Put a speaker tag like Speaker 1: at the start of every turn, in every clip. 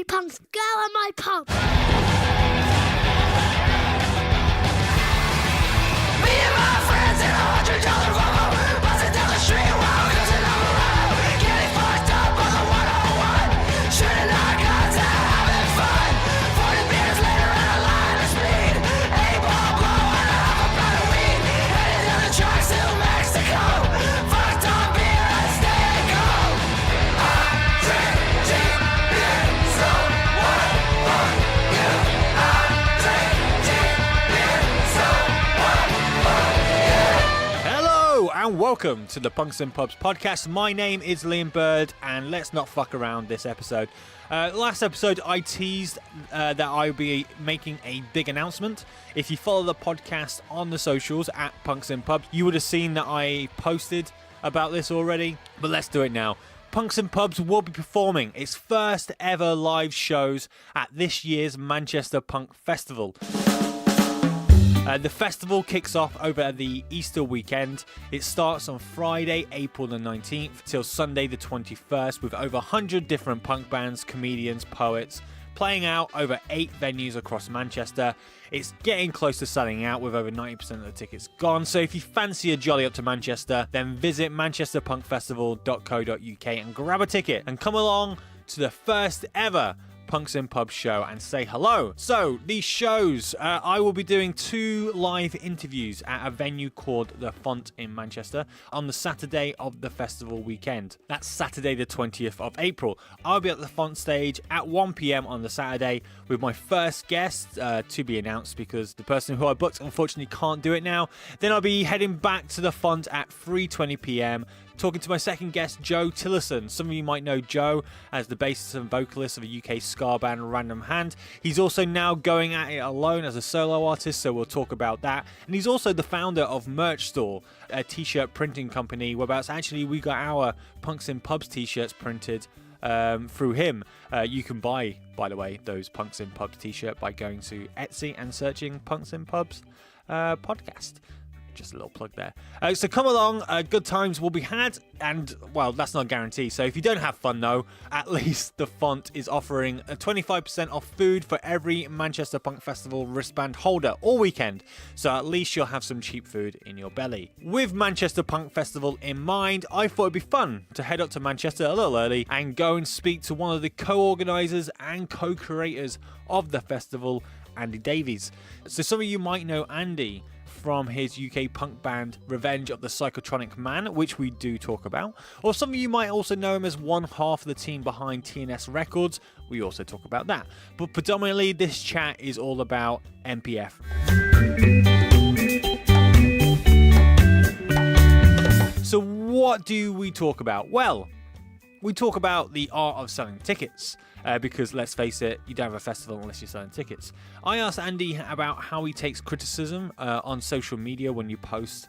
Speaker 1: Punks, go on my pub!
Speaker 2: Me and my friends in $100 Volvo, buzzing down the street while cruising on the road, getting fucked up on the 101, shooting our guns and having fun. 40 beers later and a line of speed, 8-ball blow and a half a pound of weed, headed down the tracks to Mexico, fucked on beer and stay and go. I drink cheap beer, so what are you? I drink cheap beer, so what are you?
Speaker 3: Hello and welcome to the Punks and Pubs podcast. My name is Liam Bird and let's not fuck around this episode. Last episode I teased that I'll be making a big announcement. If you follow the podcast on the socials at Punks and Pubs, you would have seen that I posted about this already, but let's do it now. Punks and Pubs will be performing its first ever live shows at this year's Manchester Punk Festival. The festival kicks off over the Easter weekend. It starts on Friday, April the 19th till Sunday the 21st with over 100 different punk bands, comedians, poets playing out over 8 venues across Manchester. It's getting close to selling out with over 90% of the tickets gone. So if you fancy a jolly up to Manchester, then visit manchesterpunkfestival.co.uk and grab a ticket and come along to the first ever Punks and Pubs show and say hello. So these shows, I will be doing 2 live interviews at a venue called The Font in Manchester on the Saturday of the festival weekend. That's Saturday the 20th of April. I'll be at the Font stage at 1 p.m. on the Saturday with my first guest to be announced because the person who I booked unfortunately can't do it now. Then I'll be heading back to the Font at 3:20 p.m. talking to my second guest, Joe Tillerson. Some of you might know Joe as the bassist and vocalist of a UK ska band, Random Hand. He's also now going at it alone as a solo artist, so we'll talk about that. And he's also the founder of Merch Store, a t-shirt printing company, whereabouts actually we got our Punks and Pubs t-shirts printed through him. You can buy, by the way, those Punks and Pubs t-shirt by going to Etsy and searching Punks and Pubs podcast. Just a little plug there. So come along, good times will be had, and well, that's not a guarantee. So if you don't have fun though, at least the Font is offering a 25% off food for every Manchester Punk Festival wristband holder all weekend. So at least you'll have some cheap food in your belly. With Manchester Punk Festival in mind, I thought it'd be fun to head up to Manchester a little early and go and speak to one of the co-organisers and co-creators of the festival, Andy Davies. So some of you might know Andy from his UK punk band Revenge of the Psychotronic Man, which we do talk about. Or some of you might also know him as one half of the team behind TNSRecoreds. We also talk about that. But predominantly this chat is all about MPF. So what do we talk about? Well, we talk about the art of selling tickets. Because let's face it, you don't have a festival unless you're selling tickets. I asked Andy about how he takes criticism on social media when you post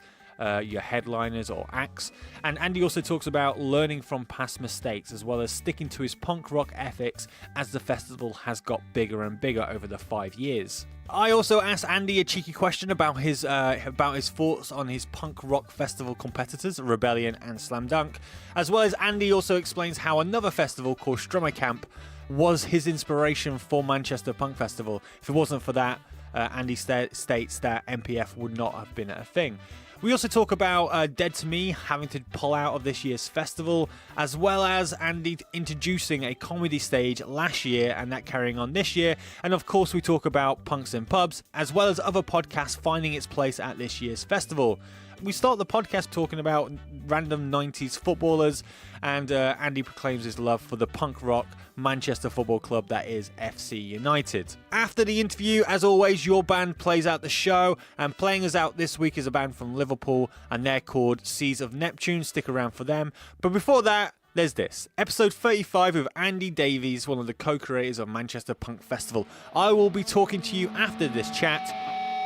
Speaker 3: your headliners or acts. And Andy also talks about learning from past mistakes as well as sticking to his punk rock ethics as the festival has got bigger and bigger over the 5 years. I also asked Andy a cheeky question about his thoughts on his punk rock festival competitors, Rebellion and Slam Dunk, as well as Andy also explains how another festival called Strummer Camp was his inspiration for Manchester Punk Festival. If it wasn't for that, Andy states that MPF would not have been a thing. We also talk about Dead to Me having to pull out of this year's festival, as well as Andy introducing a comedy stage last year and that carrying on this year. And of course we talk about Punks and Pubs, as well as other podcasts finding its place at this year's festival. We start the podcast talking about random 90s footballers, and Andy proclaims his love for the punk rock Manchester football club that is FC United. After the interview, as always, your band plays out the show, and playing us out this week is a band from Liverpool, and they're called Seas of Neptune. Stick around for them. But before that, there's this. Episode 35 with Andy Davies, one of the co-creators of Manchester Punk Festival. I will be talking to you after this chat.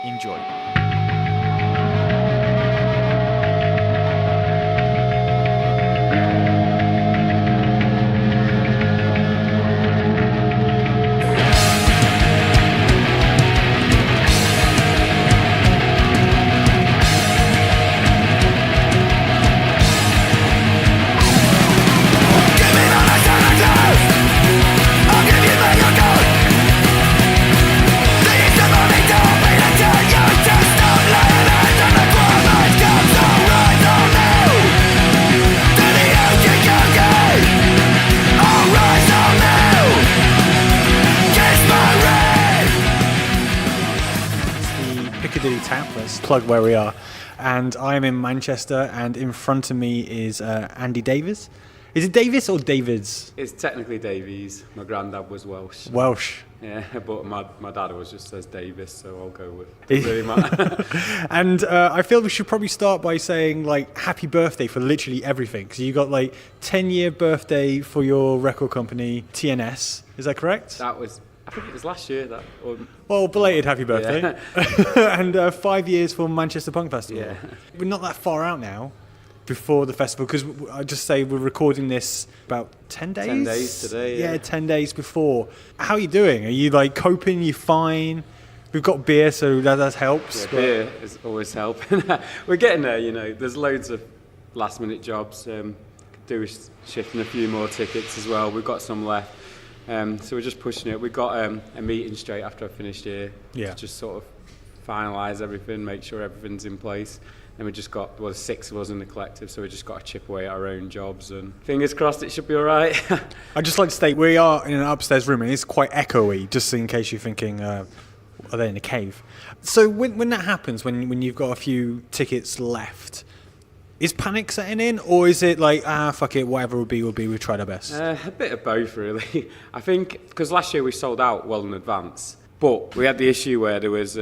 Speaker 3: Enjoy. Piccadilly Tap. Let's plug where we are. And I'm in Manchester, and in front of me is Andy Davies. Is it Davies or Davids?
Speaker 1: It's technically Davies. My granddad was Welsh.
Speaker 3: Welsh.
Speaker 1: Yeah, but my dad always just says Davis, so I'll go with it. Really matter.
Speaker 3: And I feel we should probably start by saying, like, happy birthday for literally everything. Because you got, like, 10-year birthday for your record company, TNS. Is that correct?
Speaker 1: That was, I think it was last year.
Speaker 3: Well, belated happy birthday.
Speaker 1: Yeah.
Speaker 3: And 5 years for Manchester Punk Festival.
Speaker 1: Yeah.
Speaker 3: We're not that far out now before the festival, because I just say we're recording this about 10 days?
Speaker 1: 10 days today, yeah.
Speaker 3: 10 days before. How are you doing? Are you, like, coping? You fine? We've got beer, so that helps.
Speaker 1: Yeah, beer is always helping. We're getting there, you know. There's loads of last-minute jobs. Could do with shifting a few more tickets as well. We've got some left. So we're just pushing it. We've got a meeting straight after I finished here.
Speaker 3: Yeah.
Speaker 1: To just sort of finalise everything, make sure everything's in place. And we just got, well, 6 of us in the collective, so we just got to chip away at our own jobs, and fingers crossed it should be all right.
Speaker 3: I'd just like to state, we are in an upstairs room, and it's quite echoey, just in case you're thinking, are they in a cave? So when that happens, when you've got a few tickets left, is panic setting in, or is it like, fuck it, whatever will be, we've tried our best?
Speaker 1: A bit of both, really. I think, because last year we sold out well in advance, but we had the issue where there was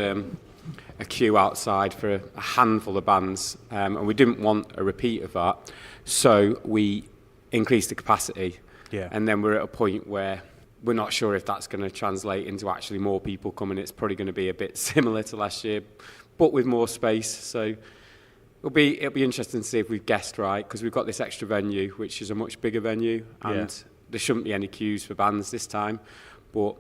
Speaker 1: a queue outside for a handful of bands, and we didn't want a repeat of that, so we increased the capacity.
Speaker 3: Yeah.
Speaker 1: And then we're at a point where we're not sure if that's going to translate into actually more people coming. It's probably going to be a bit similar to last year, but with more space. So it'll be interesting to see if we've guessed right, because we've got this extra venue, which is a much bigger venue, and there shouldn't be any queues for bands this time, but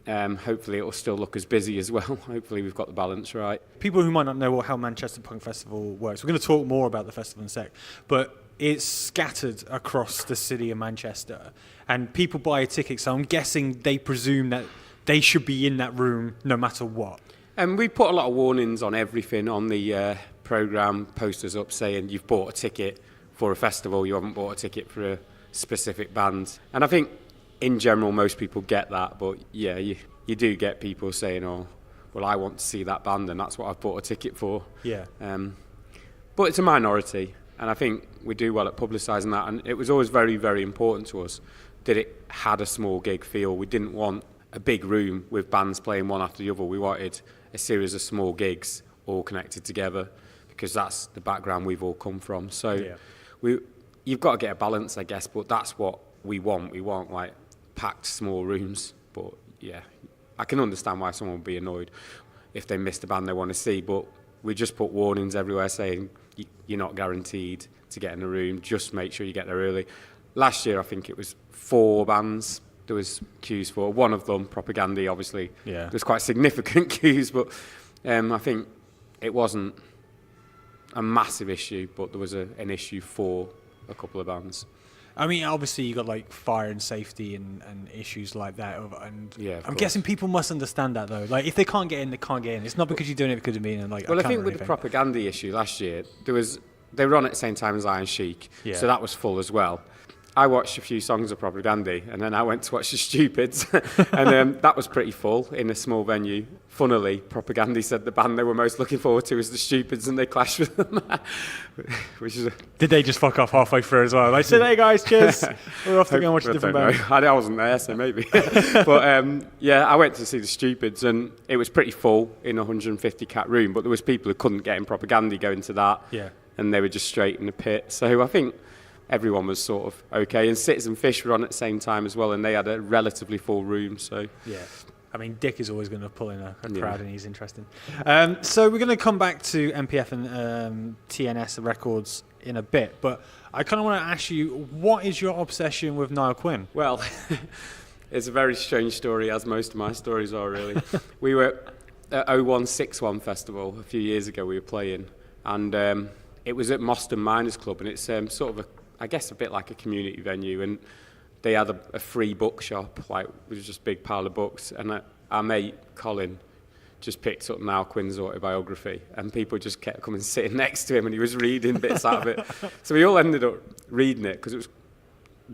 Speaker 1: hopefully it'll still look as busy as well. Hopefully we've got the balance right.
Speaker 3: People who might not know how Manchester Punk Festival works, we're going to talk more about the festival in a sec, but it's scattered across the city of Manchester, and people buy a ticket, so I'm guessing they presume that they should be in that room no matter what.
Speaker 1: And we put a lot of warnings on everything on the programme, posters up saying you've bought a ticket for a festival, you haven't bought a ticket for a specific band. And I think in general most people get that, but yeah, you do get people saying, oh, well, I want to see that band and that's what I've bought a ticket for.
Speaker 3: Yeah.
Speaker 1: But it's a minority, and I think we do well at publicising that, and it was always very, very important to us that it had a small gig feel. We didn't want a big room with bands playing one after the other. We wanted a series of small gigs all connected together, because that's the background we've all come from. So you've got to get a balance, I guess, but that's what we want. We want, like, packed small rooms. But yeah, I can understand why someone would be annoyed if they missed a band they want to see, but we just put warnings everywhere saying you're not guaranteed to get in the room, just make sure you get there early. Last year I think it was 4 bands there was queues for. One of them, Propaganda, obviously.
Speaker 3: Yeah.
Speaker 1: There's quite significant queues, but I think it wasn't a massive issue, but there was an issue for a couple of bands.
Speaker 3: I mean, obviously you got, like, fire and safety and issues like that, and
Speaker 1: yeah,
Speaker 3: I'm guessing people must understand that, though. Like, if they can't get in, they can't get in. It's not because you're doing it because of me, and like.
Speaker 1: Well, I think with the Propaganda issue last year, they were on at the same time as Iron Chic, so that was full as well. I watched a few songs of Propaganda, and then I went to watch The Stupids, and that was pretty full in a small venue. Funnily, Propaganda said the band they were most looking forward to was The Stupids, and they clashed with them. Which is
Speaker 3: Did they just fuck off halfway through as well? Like, said, hey guys, cheers. We're off to go and watch a different band.
Speaker 1: I wasn't there, so maybe. But yeah, I went to see The Stupids, and it was pretty full in a 150-cat room, but there was people who couldn't get in Propaganda going to that, and they were just straight in the pit. So I think everyone was sort of okay, and Citizen Fish were on at the same time as well, and they had a relatively full room. So
Speaker 3: yeah, I mean, Dick is always going to pull in a crowd, and he's interesting. So we're going to come back to MPF and TNSRecords in a bit, but I kind of want to ask you, what is your obsession with Niall Quinn?
Speaker 1: Well, it's a very strange story, as most of my stories are, really. We were at 0161 Festival a few years ago. We were playing, and it was at Moston Miners Club, and it's sort of I guess a bit like a community venue, and they had a free bookshop, like, it was just a big pile of books, and our mate Colin just picked up Niall Quinn's autobiography, and people just kept coming sitting next to him, and he was reading bits out of it. So we all ended up reading it because it was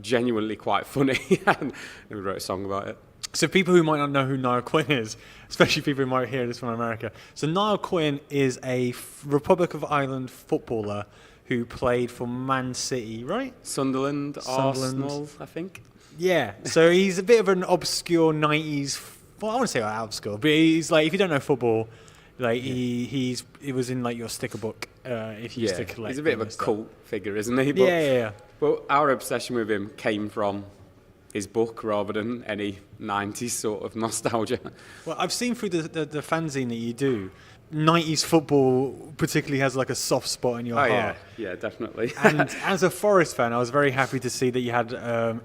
Speaker 1: genuinely quite funny, and we wrote a song about it.
Speaker 3: So people who might not know who Niall Quinn is, especially people who might hear this from America. So Niall Quinn is a Republic of Ireland footballer who played for Man City, right?
Speaker 1: Sunderland, Arsenal, I think.
Speaker 3: Yeah. So he's a bit of an obscure 90s. Well, I want to say obscure, but he's like, if you don't know football, like he was in like your sticker book if you used to collect.
Speaker 1: He's a bit of a cult figure, isn't he? But,
Speaker 3: yeah.
Speaker 1: Well, our obsession with him came from his book rather than any 90s sort of nostalgia.
Speaker 3: Well, I've seen through the fanzine that you do, 90s football particularly has like a soft spot in your heart.
Speaker 1: Yeah, definitely.
Speaker 3: And as a Forest fan, I was very happy to see that you had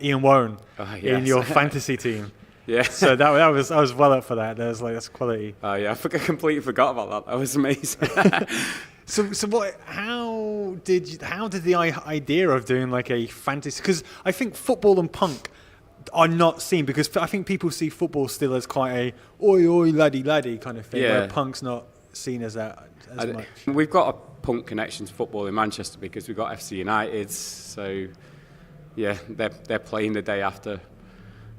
Speaker 3: Ian Woan in your fantasy team.
Speaker 1: Yeah.
Speaker 3: So I was well up for that. There's like, that's quality.
Speaker 1: I completely forgot about that. That was amazing.
Speaker 3: So what? How did the idea of doing like a fantasy? Because I think football and punk are not seen, because I think people see football still as quite a oi oi laddie laddie kind of thing, where punk's not seen as that as much.
Speaker 1: We've got a punk connection to football in Manchester because we've got FC United. So yeah, they're playing the day after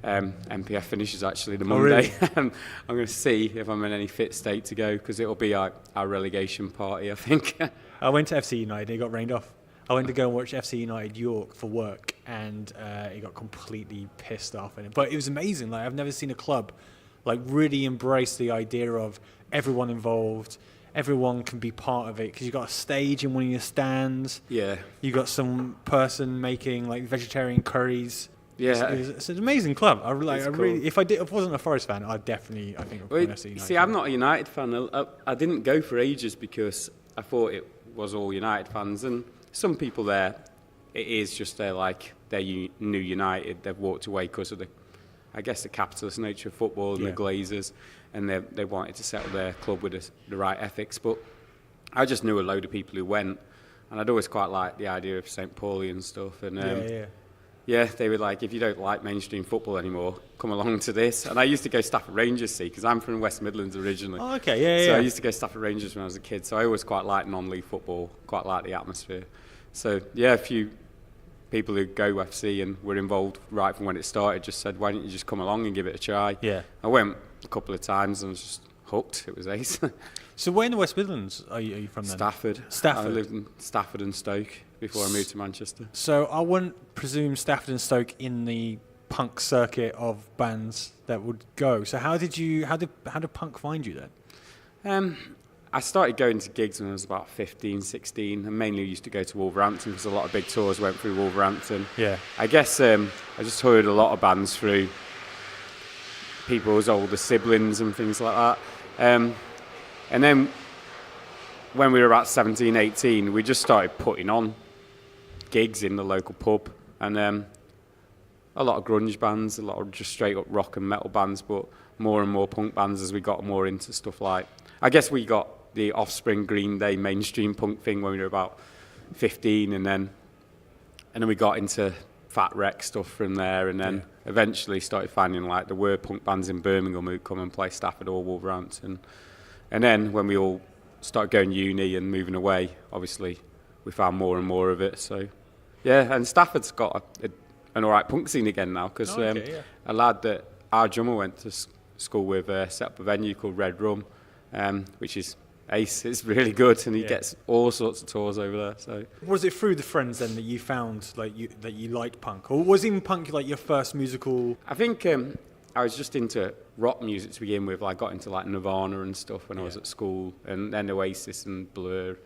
Speaker 1: MPF finishes, actually, the Monday.
Speaker 3: Really?
Speaker 1: I'm going to see if I'm in any fit state to go, because it'll be our relegation party, I think.
Speaker 3: I went to FC United, it got rained off. I went to go and watch FC United York for work, and it got completely pissed off in it. But it was amazing. Like, I've never seen a club like really embrace the idea of everyone involved. Everyone can be part of it, because you've got a stage in one of your stands.
Speaker 1: Yeah.
Speaker 3: You got some person making like vegetarian curries.
Speaker 1: Yeah,
Speaker 3: it's an amazing club. I
Speaker 1: cool.
Speaker 3: really, if I wasn't a Forest fan, I think I'd go FC United.
Speaker 1: See, I'm not a United fan. I didn't go for ages because I thought it was all United fans, and some people there, it is just they're new United. They've walked away because of the capitalist nature of football and the Glazers, and they wanted to settle their club with the right ethics. But I just knew a load of people who went, and I'd always quite liked the idea of St. Pauli and stuff. And yeah, they were like, if you don't like mainstream football anymore, come along to this. And I used to go Stafford Rangers, see, because I'm from West Midlands originally.
Speaker 3: Oh, okay,
Speaker 1: So I used to go Stafford Rangers when I was a kid. So I always quite liked non-league football, quite liked the atmosphere. So yeah, a few people who go FC and were involved right from when it started just said, why don't you just come along and give it a try?
Speaker 3: Yeah.
Speaker 1: I went a couple of times and was just hooked. It was ace.
Speaker 3: So where in the West Midlands are you from then?
Speaker 1: Stafford. I lived in Stafford and Stoke before I moved to Manchester.
Speaker 3: So I wouldn't presume Stafford and Stoke in the punk circuit of bands that would go. So how did punk find you then?
Speaker 1: I started going to gigs when I was about 15, 16, and mainly used to go to Wolverhampton because a lot of big tours went through Wolverhampton.
Speaker 3: Yeah.
Speaker 1: I guess I just heard a lot of bands through people's older siblings and things like that. And then when we were about 17, 18, we just started putting on gigs in the local pub, and a lot of grunge bands, a lot of just straight up rock and metal bands, but more and more punk bands as we got more into stuff like, I guess we got the Offspring, Green Day mainstream punk thing when we were about 15, and then we got into Fat Wreck stuff from there, and then eventually started finding like there were punk bands in Birmingham who'd come and play Stafford or Wolverhampton. And then when we all started going uni and moving away, obviously we found more and more of it. So yeah, and Stafford's got an alright punk scene again now, because a lad that our drummer went to school with set up a venue called Red Rum, which is ace. It's really good, and he gets all sorts of tours over there. So
Speaker 3: was it through the friends then that you found that you liked punk, or was even punk like your first musical?
Speaker 1: I think I was just into rock music to begin with. I got into like Nirvana and stuff when I was at school, and then Oasis and Blur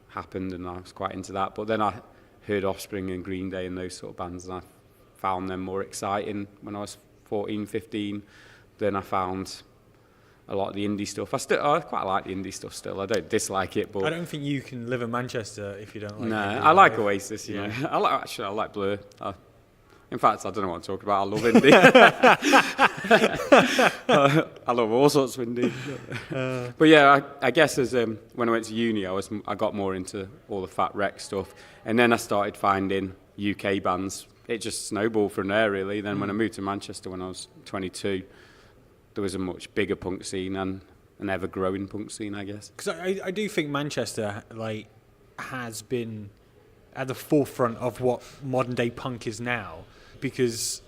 Speaker 1: happened, and I was quite into that. But then I heard Offspring and Green Day and those sort of bands, and I found them more exciting when I was 14, 15. Then I found a lot of the indie stuff. I quite like the indie stuff still. I don't dislike it, but
Speaker 3: I don't think you can live in Manchester if you don't like.
Speaker 1: No,
Speaker 3: indie.
Speaker 1: I like Oasis. You know, I like Blur. In fact, I don't know what I'm talking about. I love indie. I love all sorts of indie. But yeah, I guess as when I went to uni, I got more into all the Fat Wreck stuff, and then I started finding UK bands. It just snowballed from there, really. Then when I moved to Manchester when I was 22, there was a much bigger punk scene and an ever-growing punk scene, I guess.
Speaker 3: Because I do think Manchester has been at the forefront of what modern-day punk is now, because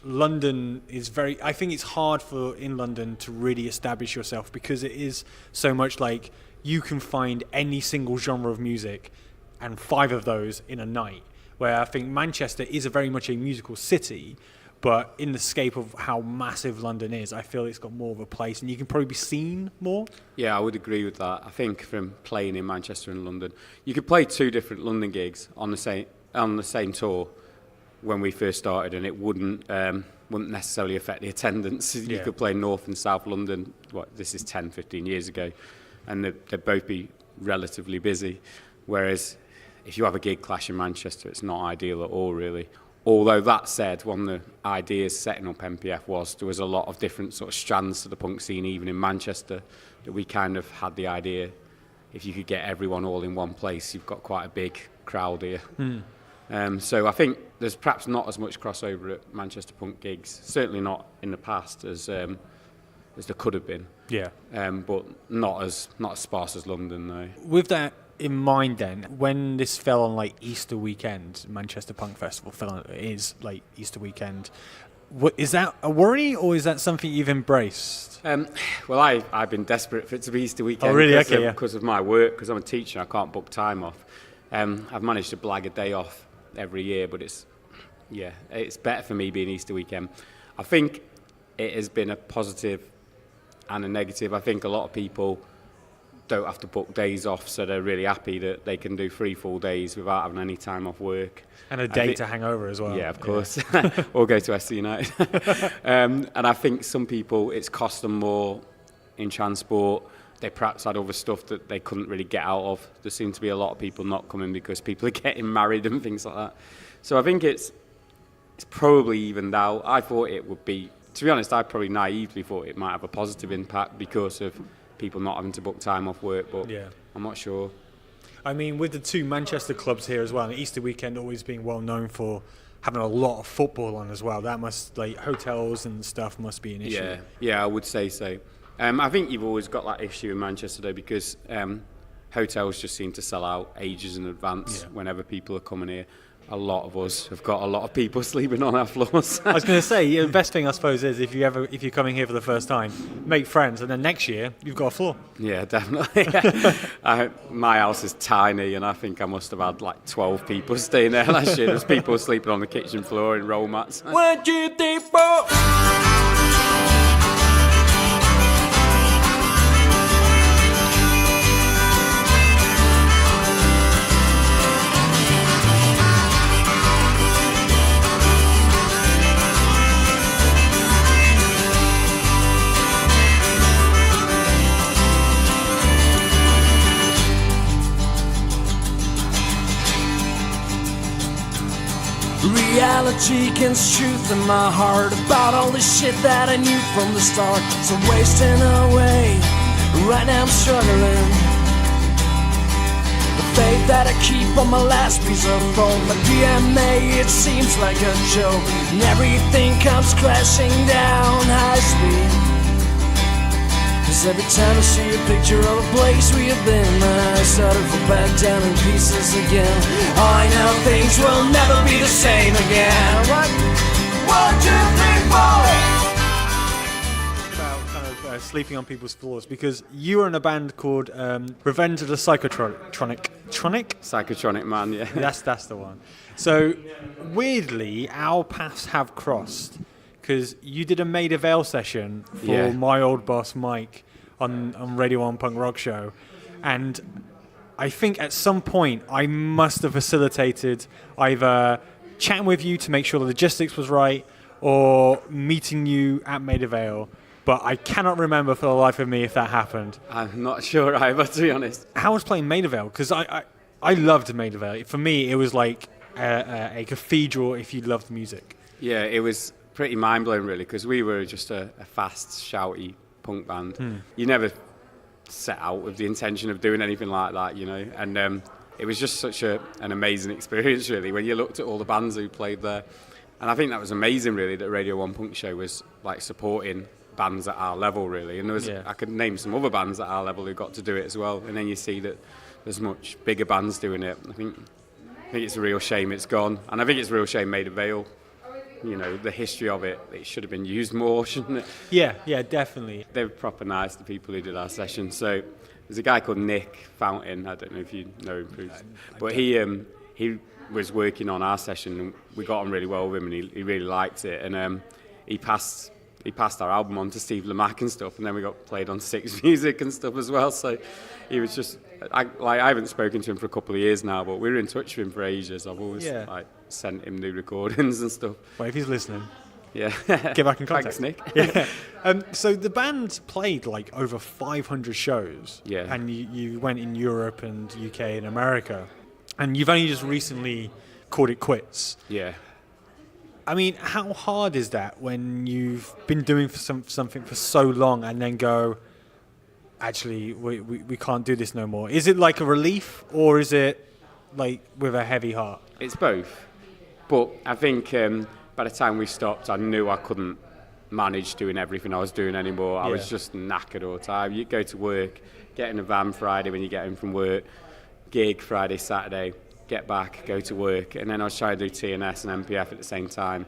Speaker 3: London is very... I think it's hard in London to really establish yourself because it is so much like you can find any single genre of music and 5 of those in a night. Where I think Manchester is very much a musical city, but in the scope of how massive London is, I feel it's got more of a place and you can probably be seen more. Yeah,
Speaker 1: I would agree with that. I think from playing in Manchester and London, you could play 2 different London gigs on the same tour when we first started, and it wouldn't necessarily affect the attendance. You could play North and South London, this is 10, 15 years ago, and they'd both be relatively busy. Whereas if you have a gig clash in Manchester, it's not ideal at all, really. Although that said, one of the ideas setting up MPF was there was a lot of different sort of strands to the punk scene, even in Manchester, that we kind of had the idea, if you could get everyone all in one place, you've got quite a big crowd here. So I think there's perhaps not as much crossover at Manchester punk gigs, certainly not in the past as there could have been.
Speaker 3: Yeah.
Speaker 1: But not as sparse as London, though.
Speaker 3: With that in mind, then, when this fell on like Easter weekend, Manchester Punk Festival is like Easter weekend. Is that a worry, or is that something you've embraced?
Speaker 1: Well, I've been desperate for it to be Easter weekend.
Speaker 3: Oh, really? Okay,
Speaker 1: because of my work, because I'm a teacher, I can't book time off. I've managed to blag a day off every year, but it's better for me being Easter weekend. I think it has been a positive and a negative. I think a lot of people don't have to book days off, so they're really happy that they can do 3 full days without having any time off work.
Speaker 3: And a day to hang over as well.
Speaker 1: Yeah, of course. Or go to SC United. And I think some people, it's cost them more in transport. They perhaps had other stuff that they couldn't really get out of. There seem to be a lot of people not coming because people are getting married and things like that. So I think it's probably evened out. I thought it would be, to be honest, I probably naively thought it might have a positive impact because of people not having to book time off work, but I'm not sure.
Speaker 3: I mean, with the 2 Manchester clubs here as well, and Easter weekend always being well known for having a lot of football on as well, that must, like, hotels and stuff must be an issue.
Speaker 1: Yeah, I would say so. I think you've always got that issue in Manchester, though, because hotels just seem to sell out ages in advance whenever people are coming here. A lot of us have got a lot of people sleeping on our floors. I
Speaker 3: was going to say, the best thing I suppose is if you're coming here for the first time, make friends, and then next year you've got a floor.
Speaker 1: Yeah, definitely. My house is tiny, and I think I must have had like 12 people staying there last year. There's people sleeping on the kitchen floor in roll mats. 1, 2, 3, 4.
Speaker 2: Reality against truth in my heart about all the shit that I knew from the start. So wasting away, right now I'm struggling. The faith that I keep on my last piece of bone, my DNA, it seems like a joke, and everything comes crashing down high speed. Cause every time I see a picture of a place we have been, I start to fall back down in pieces again. I know things will never be the same again. What? 1, 2, 3, 4.
Speaker 3: About kind of sleeping on people's floors, because you were in a band called Revenge of the Psychotronic.
Speaker 1: Psychotronic, man, yeah.
Speaker 3: That's the one. So weirdly, our paths have crossed. Because you did a Maida Vale session for my old boss Mike on Radio 1 Punk Rock Show, and I think at some point I must have facilitated either chatting with you to make sure the logistics was right or meeting you at Maida Vale, but I cannot remember for the life of me if that happened.
Speaker 1: I'm not sure either, to be honest.
Speaker 3: How was playing Maida Vale? Because I loved Maida Vale. For me, it was like a cathedral if you loved music.
Speaker 1: Yeah, it was pretty mind-blowing, really, because we were just a fast, shouty punk band. You never set out with the intention of doing anything like that, you know, and it was just such an amazing experience, really, when you looked at all the bands who played there. And I think that was amazing, really, that Radio 1 Punk Show was like supporting bands at our level, really, and there was I could name some other bands at our level who got to do it as well, and then you see that there's much bigger bands doing it. I think it's a real shame it's gone, and I think it's a real shame Maida Vale the history of it, it should have been used more, shouldn't it?
Speaker 3: Yeah, definitely.
Speaker 1: They were proper nice, the people who did our session. So there's a guy called Nick Fountain. I don't know if you know him, Bruce. But he was working on our session, and we got on really well with him, and he really liked it. And he passed our album on to Steve Lamacq and stuff, and then we got played on Six Music and stuff as well. So he was just, I haven't spoken to him for a couple of years now, but we were in touch with him for ages. I've always sent him new recordings and stuff.
Speaker 3: Well, if he's listening,
Speaker 1: yeah,
Speaker 3: get back in contact.
Speaker 1: Thanks, Nick.
Speaker 3: Yeah. So the band played like over 500 shows.
Speaker 1: Yeah.
Speaker 3: And you went in Europe and UK and America, and you've only just recently called it quits.
Speaker 1: Yeah.
Speaker 3: I mean, how hard is that when you've been doing something for so long and then go, actually, we can't do this no more? Is it like a relief, or is it like with a heavy heart?
Speaker 1: It's both. But I think by the time we stopped, I knew I couldn't manage doing everything I was doing anymore. I was just knackered all the time. You go to work, get in a van Friday when you get in from work, gig Friday, Saturday, get back, go to work, and then I was trying to do TNS and MPF at the same time,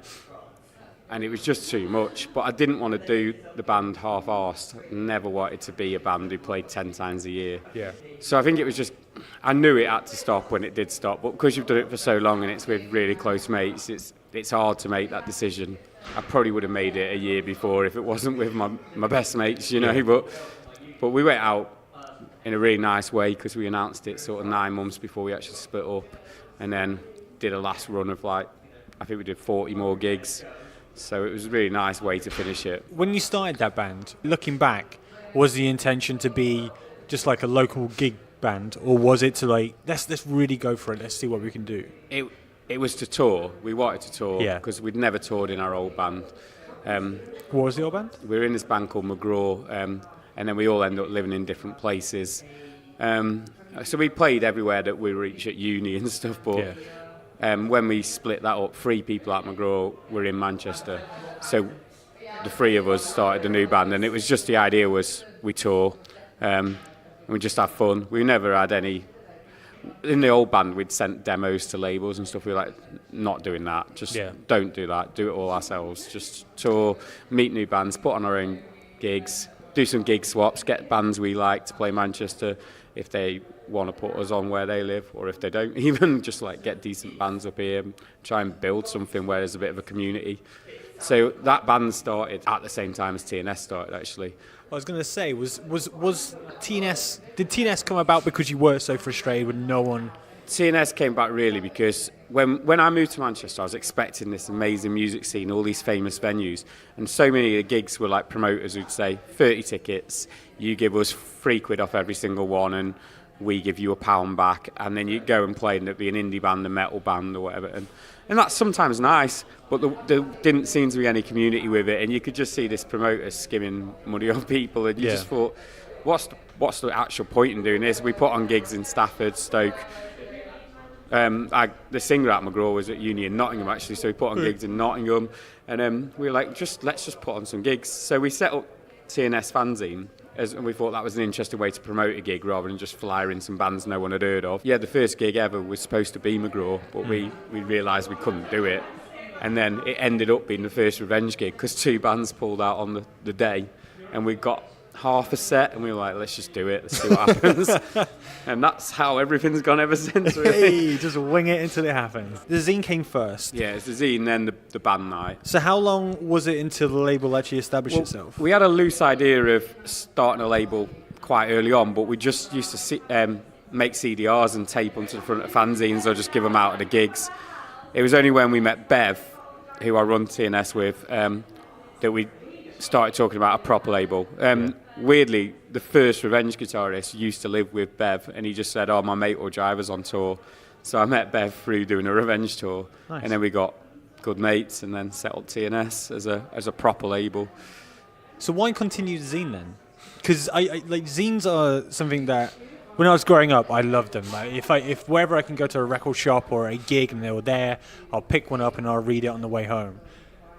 Speaker 1: and it was just too much. But I didn't want to do the band half-arsed. Never wanted to be a band who played 10 times a year.
Speaker 3: Yeah.
Speaker 1: So I think it was just, I knew it had to stop when it did stop, but because you've done it for so long and it's with really close mates, it's hard to make that decision. I probably would have made it a year before if it wasn't with my best mates, but we went out in a really nice way, because we announced it sort of 9 months before we actually split up, and then did a last run of I think we did 40 more gigs. So it was a really nice way to finish it.
Speaker 3: When you started that band, looking back, was the intention to be just like a local gig band, or was it to let's really go for it, let's see what we can do?
Speaker 1: It was to tour. We wanted to tour because
Speaker 3: Yeah.
Speaker 1: we'd never toured in our old band.
Speaker 3: What was the old band?
Speaker 1: We were in this band called McGraw, and then we all ended up living in different places. So we played everywhere that we reached at uni and stuff, but when we split that up, 3 people at McGraw were in Manchester. So the 3 of us started a new band, and it was just, the idea was we tour, and we just have fun. We never had any... In the old band, we'd sent demos to labels and stuff. We were like, not doing that. Just don't do that. Do it all ourselves. Just tour, meet new bands, put on our own gigs, do some gig swaps, get bands we like to play Manchester if they want to put us on where they live, or if they don't, even just get decent bands up here, try and build something where there's a bit of a community. So that band started at the same time as TNS started, actually.
Speaker 3: I was going to say, was TNS, did TNS come about because you were so frustrated with no one?
Speaker 1: TNS came back really because when I moved to Manchester, I was expecting this amazing music scene, all these famous venues, and so many of the gigs were like promoters who'd say, 30 tickets, you give us £3 off every single one, and we give you £1 back, and then you go and play, and it'd be an indie band, a metal band, or whatever. And that's sometimes nice, but there didn't seem to be any community with it, and you could just see this promoter skimming money off people, and you just thought, what's the actual point in doing this? We put on gigs in Stafford, Stoke. The singer at McGraw was at uni in Nottingham, actually, so we put on gigs in Nottingham, and we were like, let's just put on some gigs. So we set up TNS Fanzine, and we thought that was an interesting way to promote a gig rather than just flyer in some bands no one had heard of. Yeah, the first gig ever was supposed to be McGraw, but we realised we couldn't do it. And then it ended up being the first Revenge gig because 2 bands pulled out on the day, and we got half a set, and we were like, let's just do it, let's see what happens. And that's how everything's gone ever since, really.
Speaker 3: Hey, just wing it until it happens. The zine came first.
Speaker 1: Yeah, it's the zine, then the band night.
Speaker 3: So how long was it until the label actually established itself?
Speaker 1: We had a loose idea of starting a label quite early on, but we just used to make CDRs and tape them to the front of fanzines or just give them out at the gigs. It was only when we met Bev, who I run TNS with, that we started talking about a proper label. Weirdly, the first Revenge guitarist used to live with Bev, and he just said, my mate will drive us on tour. So I met Bev through doing a Revenge tour. Nice. And then we got good mates and then set up TNS as a proper label.
Speaker 3: So why continue the zine then? Because I zines are something that, when I was growing up, I loved them. If wherever I can go to a record shop or a gig and they were there, I'll pick one up and I'll read it on the way home.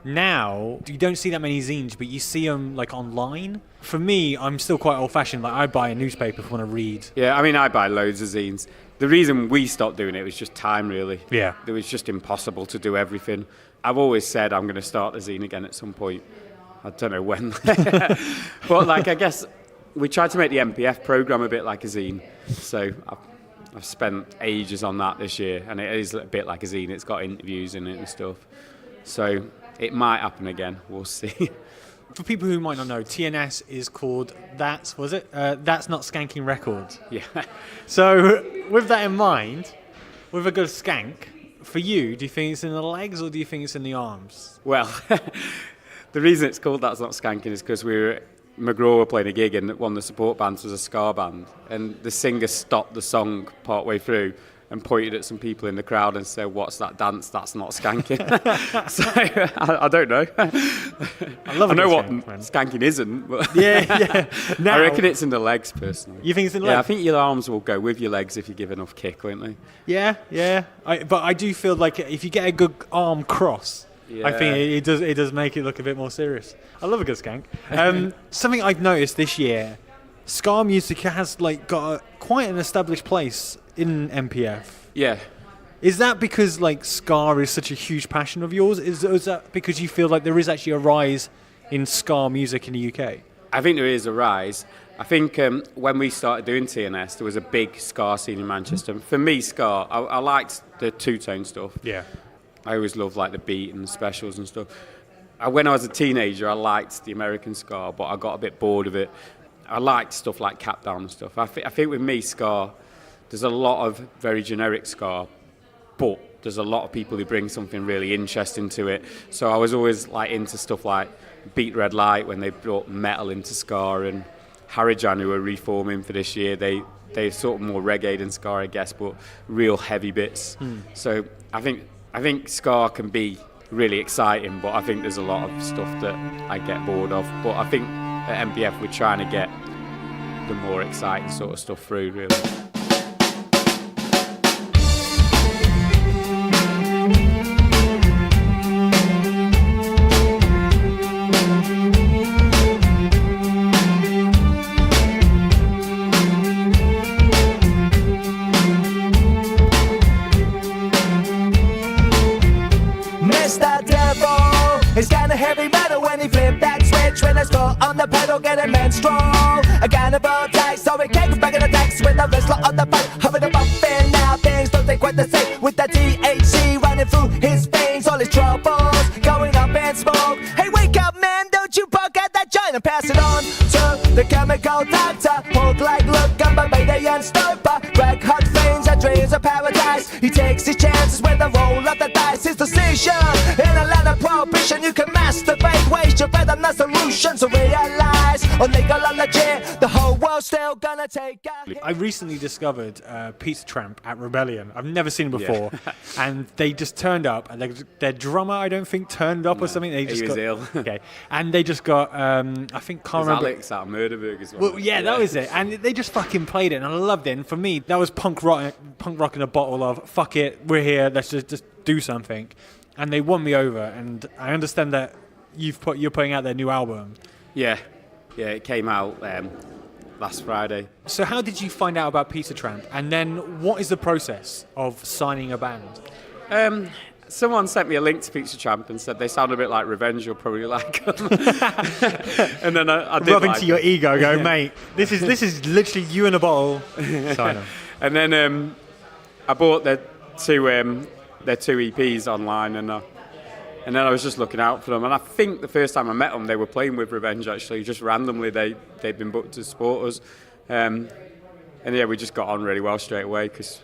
Speaker 3: Now, you don't see that many zines, but you see them online. For me, I'm still quite old-fashioned. I buy a newspaper if I want to read.
Speaker 1: Yeah, I buy loads of zines. The reason we stopped doing it was just time, really.
Speaker 3: Yeah.
Speaker 1: It was just impossible to do everything. I've always said I'm going to start the zine again at some point. I don't know when. But like, I guess we tried to make the MPF programme a bit like a zine. So I've spent ages on that this year, and it is a bit like a zine. It's got interviews in it and stuff. So it might happen again. We'll see.
Speaker 3: For people who might not know, TNS is called That's Not Skanking Records.
Speaker 1: Yeah.
Speaker 3: So with that in mind, with a good skank, for you, do you think it's in the legs or do you think it's in the arms?
Speaker 1: Well, the reason it's called That's Not Skanking is because McGraw were playing a gig and one of the support bands was a ska band, and the singer stopped the song partway through and pointed at some people in the crowd and said, "What's that dance? That's not skanking." So I don't know. I know what skanking isn't, but
Speaker 3: yeah. Now,
Speaker 1: I reckon it's in the legs personally.
Speaker 3: You think it's in the
Speaker 1: legs?
Speaker 3: legs?
Speaker 1: I think your arms will go with your legs if you give enough kick, won't they?
Speaker 3: Yeah. But I do feel like if you get a good arm cross, I think it does make it look a bit more serious. I love a good skank. Something I've noticed this year, ska music has got quite an established place in MPF.
Speaker 1: Yeah.
Speaker 3: Is that because ska is such a huge passion of yours? Is that because you feel like there is actually a rise in ska music in the UK?
Speaker 1: I think there is a rise. I think when we started doing TNS, there was a big ska scene in Manchester. For me, ska, I liked the two-tone stuff.
Speaker 3: Yeah.
Speaker 1: I always loved the beat and the specials and stuff. When I was a teenager, I liked the American ska, but I got a bit bored of it. I liked stuff like Cap Down and stuff. I think with me, ska, there's a lot of very generic ska, but there's a lot of people who bring something really interesting to it. So I was always into stuff like Beat Red Light when they brought metal into ska, and Harajan, who are reforming for this year, they're sort of more reggae than ska, I guess, but real heavy bits. So I think ska can be really exciting, but I think there's a lot of stuff that I get bored of. But I think at MPF we're trying to get the more exciting sort of stuff through, really.
Speaker 2: It's kinda heavy metal when he flip that switch. When I score on the pedal, getting menstrual. A kind of tight, so it kicks back in attacks with the wrestler on the fight. Hovering above and now things don't take quite the same. With that THC running through his veins, all his troubles going up in smoke. Hey, wake up, man, don't you poke at that joint and pass it on to the chemical doctor. Hulk like look, Gumbo, Beta and Stoper. Greg hot flames and dreams of paradise. He takes his chances with the roll of the dice. His decision in a land of prohibition. You can masturbate, waste your breath on the solution. So realize, on legal or legit, the whole world's still gonna take a...
Speaker 3: I recently discovered Pizza Tramp at Rebellion. I've never seen him before. Yeah. And they just turned up, and their drummer, I don't think, turned up or something. They just
Speaker 1: he was ill.
Speaker 3: Okay. And they just got, I think, can't remember.
Speaker 1: Alex out of Murderburg as well.
Speaker 3: Well, yeah, that was it. And they just fucking played it, and I loved it. And for me, that was punk rock in a bottle of, fuck it, we're here, let's just do something. And they won me over, and I understand that you're putting out their new album.
Speaker 1: Yeah, it came out last Friday.
Speaker 3: So how did you find out about Pizza Tramp? And then what is the process of signing a band?
Speaker 1: Someone sent me a link to Pizza Tramp and said they sound a bit like Revenge, you'll probably like them. And then I did
Speaker 3: rubbing
Speaker 1: like
Speaker 3: to your ego, go, mate, this is literally you in a bottle. Sign them.
Speaker 1: And then I bought their two EPs online, and then I was just looking out for them. And I think the first time I met them, they were playing with Revenge, actually, just randomly. They'd been booked to support us. And yeah, we just got on really well straight away, because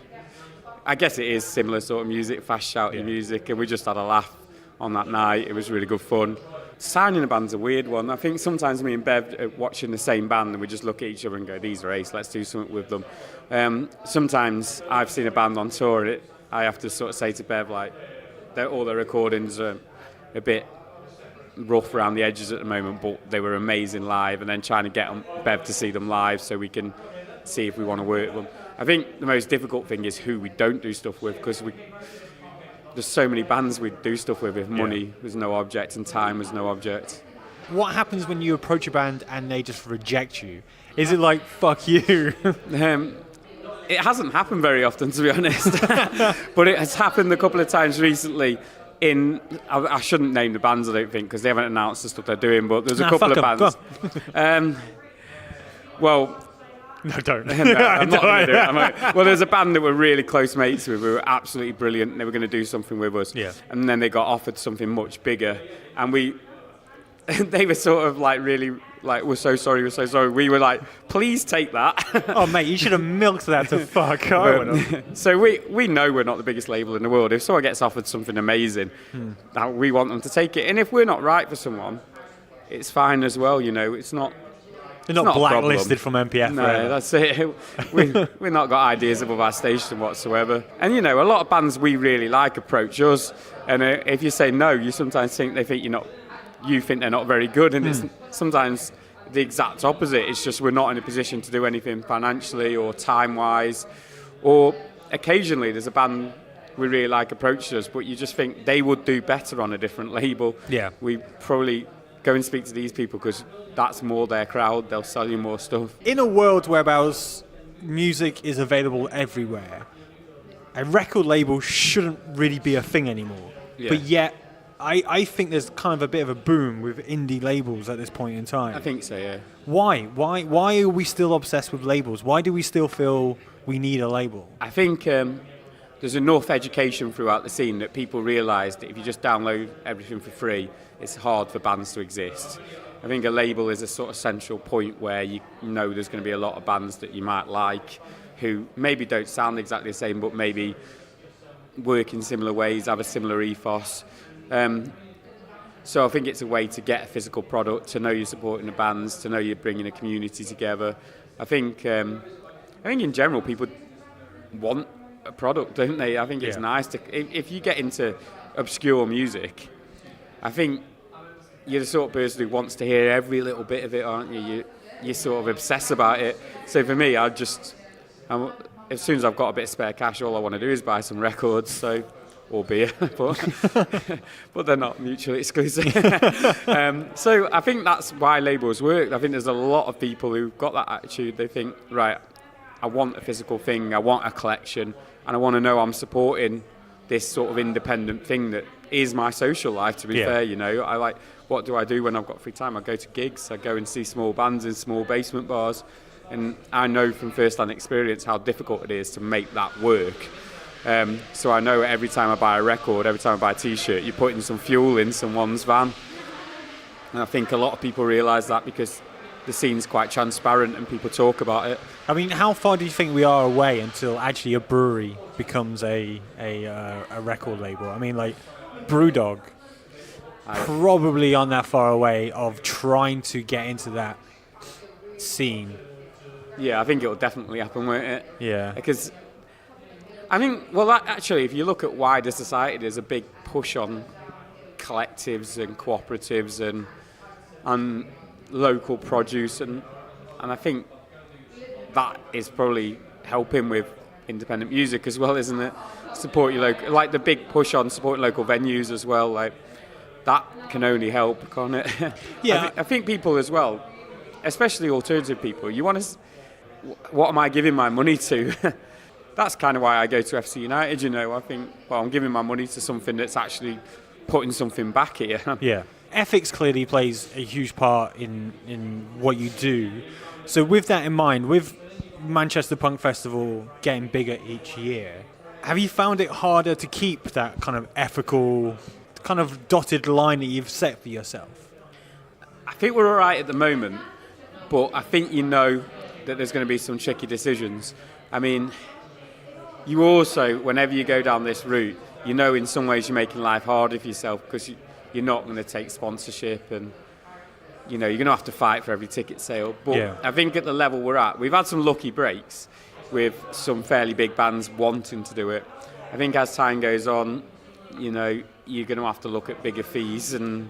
Speaker 1: I guess it is similar sort of music, fast shouty music, and we just had a laugh on that night. It was really good fun. Signing a band's a weird one. I think sometimes me and Bev are watching the same band and we just look at each other and go, these are ace, let's do something with them. Sometimes I've seen a band on tour and I have to sort of say to Bev, all their recordings are a bit rough around the edges at the moment, but they were amazing live, and then trying to get Bev to see them live so we can see if we want to work with them. I think the most difficult thing is who we don't do stuff with, because there's so many bands we do stuff with if money was no object and time was no object.
Speaker 3: What happens when you approach a band and they just reject you? Is it like, fuck you?
Speaker 1: It hasn't happened very often, to be honest. But it has happened a couple of times recently I shouldn't name the bands, I don't think, because they haven't announced the stuff they're doing, but there's a couple of bands. Well,
Speaker 3: no, don't.
Speaker 1: No, I'm not going to do it. Well, there's a band that we're really close mates with who were absolutely brilliant, and they were going to do something with us.
Speaker 3: Yeah.
Speaker 1: And then they got offered something much bigger, and they were sort of like really like, we're so sorry. We were like, please take that.
Speaker 3: Oh, mate, you should have milked that to fuck.
Speaker 1: So we know we're not the biggest label in the world. If someone gets offered something amazing, we want them to take it. And if we're not right for someone, it's fine as well. You know, it's not.
Speaker 3: You're not blacklisted from MPF.
Speaker 1: No,
Speaker 3: forever.
Speaker 1: That's it. We're not got ideas above our station whatsoever. And you know, a lot of bands we really like approach us, and if you say no, you sometimes think they think you're not. You think they're not very good, and it's sometimes the exact opposite. It's just we're not in a position to do anything financially or time-wise, or occasionally there's a band we really like approaches us, but you just think they would do better on a different label.
Speaker 3: Yeah.
Speaker 1: We probably go and speak to these people because that's more their crowd. They'll sell you more stuff.
Speaker 3: In a world whereabouts music is available everywhere, a record label shouldn't really be a thing anymore.
Speaker 1: Yeah.
Speaker 3: But yet, I think there's kind of a bit of a boom with indie labels at this point in time.
Speaker 1: I think so, yeah.
Speaker 3: Why? Why are we still obsessed with labels? Why do we still feel we need a label?
Speaker 1: I think there's enough education throughout the scene that people realise that if you just download everything for free, it's hard for bands to exist. I think a label is a sort of central point where you know there's going to be a lot of bands that you might like who maybe don't sound exactly the same, but maybe work in similar ways, have a similar ethos. So I think it's a way to get a physical product, to know you're supporting the bands, to know you're bringing a community together. I think in general people want a product, don't they? I think it's nice to if you get into obscure music, I think you're the sort of person who wants to hear every little bit of it, aren't you? You sort of obsess about it. So for me, as soon as I've got a bit of spare cash, all I want to do is buy some records. So. Or beer, but they're not mutually exclusive. So I think that's why labels work. I think there's a lot of people who've got that attitude. They think, right, I want a physical thing, I want a collection, and I want to know I'm supporting this sort of independent thing that is my social life, to be fair. You know, I like, what do I do when I've got free time? I go to gigs, I go and see small bands in small basement bars, and I know from first-hand experience how difficult it is to make that work. So I know every time I buy a record, every time I buy a T-shirt, you're putting some fuel in someone's van. And I think a lot of people realise that because the scene's quite transparent and people talk about it.
Speaker 3: I mean, how far do you think we are away until actually a brewery becomes a record label? I mean, like, Brewdog, probably on that far away of trying to get into that scene.
Speaker 1: Yeah, I think it'll definitely happen, won't it?
Speaker 3: Yeah.
Speaker 1: Because I think, well, actually, if you look at wider society, there's a big push on collectives and cooperatives and local produce, and I think that is probably helping with independent music as well, isn't it? Support your local, like the big push on supporting local venues as well, like that can only help, can't it?
Speaker 3: Yeah.
Speaker 1: I think people as well, especially alternative people, you want to, what am I giving my money to? That's kind of why I go to FC United, you know. I think, well, I'm giving my money to something that's actually putting something back here.
Speaker 3: Yeah. Ethics clearly plays a huge part in what you do. So with that in mind, with Manchester Punk Festival getting bigger each year, have you found it harder to keep that kind of ethical, kind of dotted line that you've set for yourself?
Speaker 1: I think we're all right at the moment, but I think you know that there's going to be some tricky decisions. I mean, you also, whenever you go down this route, you know in some ways you're making life harder for yourself because you're not going to take sponsorship and, you know, you're going to have to fight for every ticket sale. But I think at the level we're at, we've had some lucky breaks with some fairly big bands wanting to do it. I think as time goes on, you know, you're going to have to look at bigger fees, and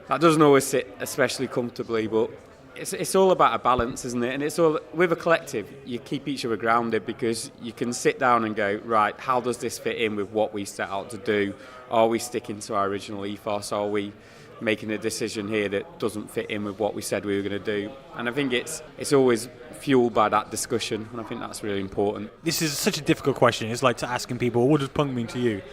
Speaker 1: that doesn't always sit especially comfortably, but it's all about a balance, isn't it? And it's all, with a collective, you keep each other grounded because you can sit down and go, right, how does this fit in with what we set out to do? Are we sticking to our original ethos? Are we making a decision here that doesn't fit in with what we said we were going to do? And I think it's always fueled by that discussion, and I think that's really important.
Speaker 3: This is such a difficult question. It's like to asking people, what does punk mean to you?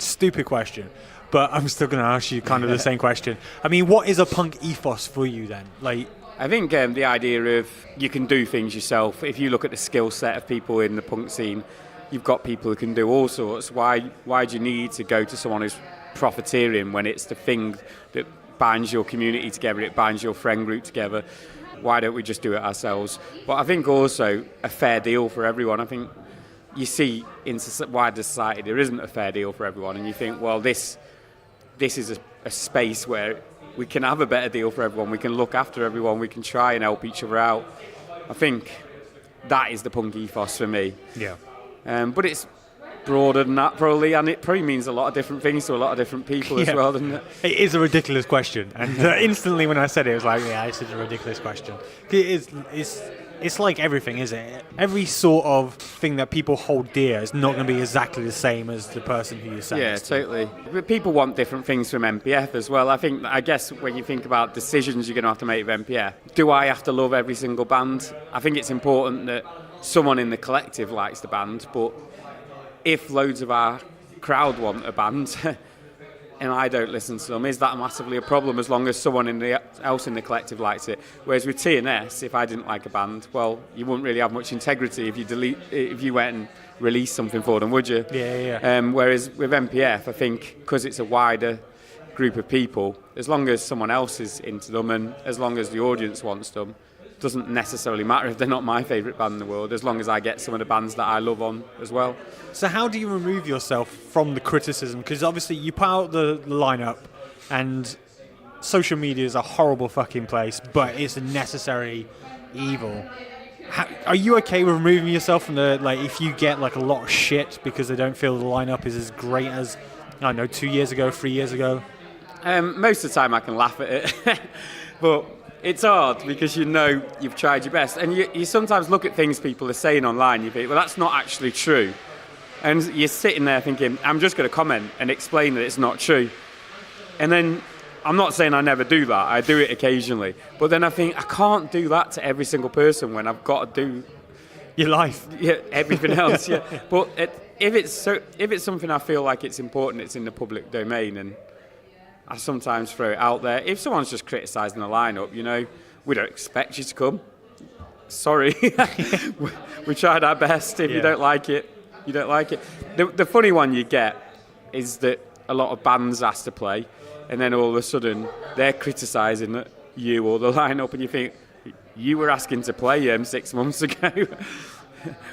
Speaker 3: stupid question, but I'm still going to ask you kind of the same question. I mean, what is a punk ethos for you then? Like,
Speaker 1: I think the idea of you can do things yourself. If you look at the skill set of people in the punk scene, you've got people who can do all sorts. Why do you need to go to someone who's profiteering when it's the thing that binds your community together, it binds your friend group together? Why don't we just do it ourselves? But I think also a fair deal for everyone. I think you see in wider society there isn't a fair deal for everyone, and you think, well, this is a space where we can have a better deal for everyone, we can look after everyone, we can try and help each other out. I think that is the punk ethos for me.
Speaker 3: Yeah.
Speaker 1: But it's broader than that probably, and it probably means a lot of different things to a lot of different people as well, doesn't it?
Speaker 3: It is a ridiculous question, and instantly when I said it was like, yeah, it's a ridiculous question. It's like everything, isn't it? Every sort of thing that people hold dear is not going to be exactly the same as the person who you say.
Speaker 1: Yeah, totally. But people want different things from MPF as well. I guess when you think about decisions you're going to have to make with MPF, do I have to love every single band? I think it's important that someone in the collective likes the band, but if loads of our crowd want a band and I don't listen to them, is that massively a problem as long as someone else in the collective likes it? Whereas with TNS, if I didn't like a band, well, you wouldn't really have much integrity if you went and released something for them, would you?
Speaker 3: Yeah.
Speaker 1: Whereas with MPF, I think because it's a wider group of people, as long as someone else is into them and as long as the audience wants them, doesn't necessarily matter if they're not my favourite band in the world, as long as I get some of the bands that I love on as well.
Speaker 3: So how do you remove yourself from the criticism? Because obviously you put out the lineup, and social media is a horrible fucking place, but it's a necessary evil. Are you okay with removing yourself from the, like, if you get like a lot of shit because they don't feel the lineup is as great as, I don't know, 2 years ago, 3 years ago?
Speaker 1: Most of the time I can laugh at it, but it's hard because you know you've tried your best, and you sometimes look at things people are saying online, you think, well, that's not actually true, and you're sitting there thinking, I'm just going to comment and explain that it's not true, and then I'm not saying I never do that, I do it occasionally, but then I think I can't do that to every single person when I've got to do
Speaker 3: your life,
Speaker 1: everything else. But if it's something I feel like it's important, it's in the public domain, and I sometimes throw it out there. If someone's just criticising the lineup, we don't expect you to come. Sorry. We tried our best. If you don't like it, you don't like it. The funny one you get is that a lot of bands ask to play, and then all of a sudden they're criticising you or the lineup, and you think, you were asking to play 6 months ago.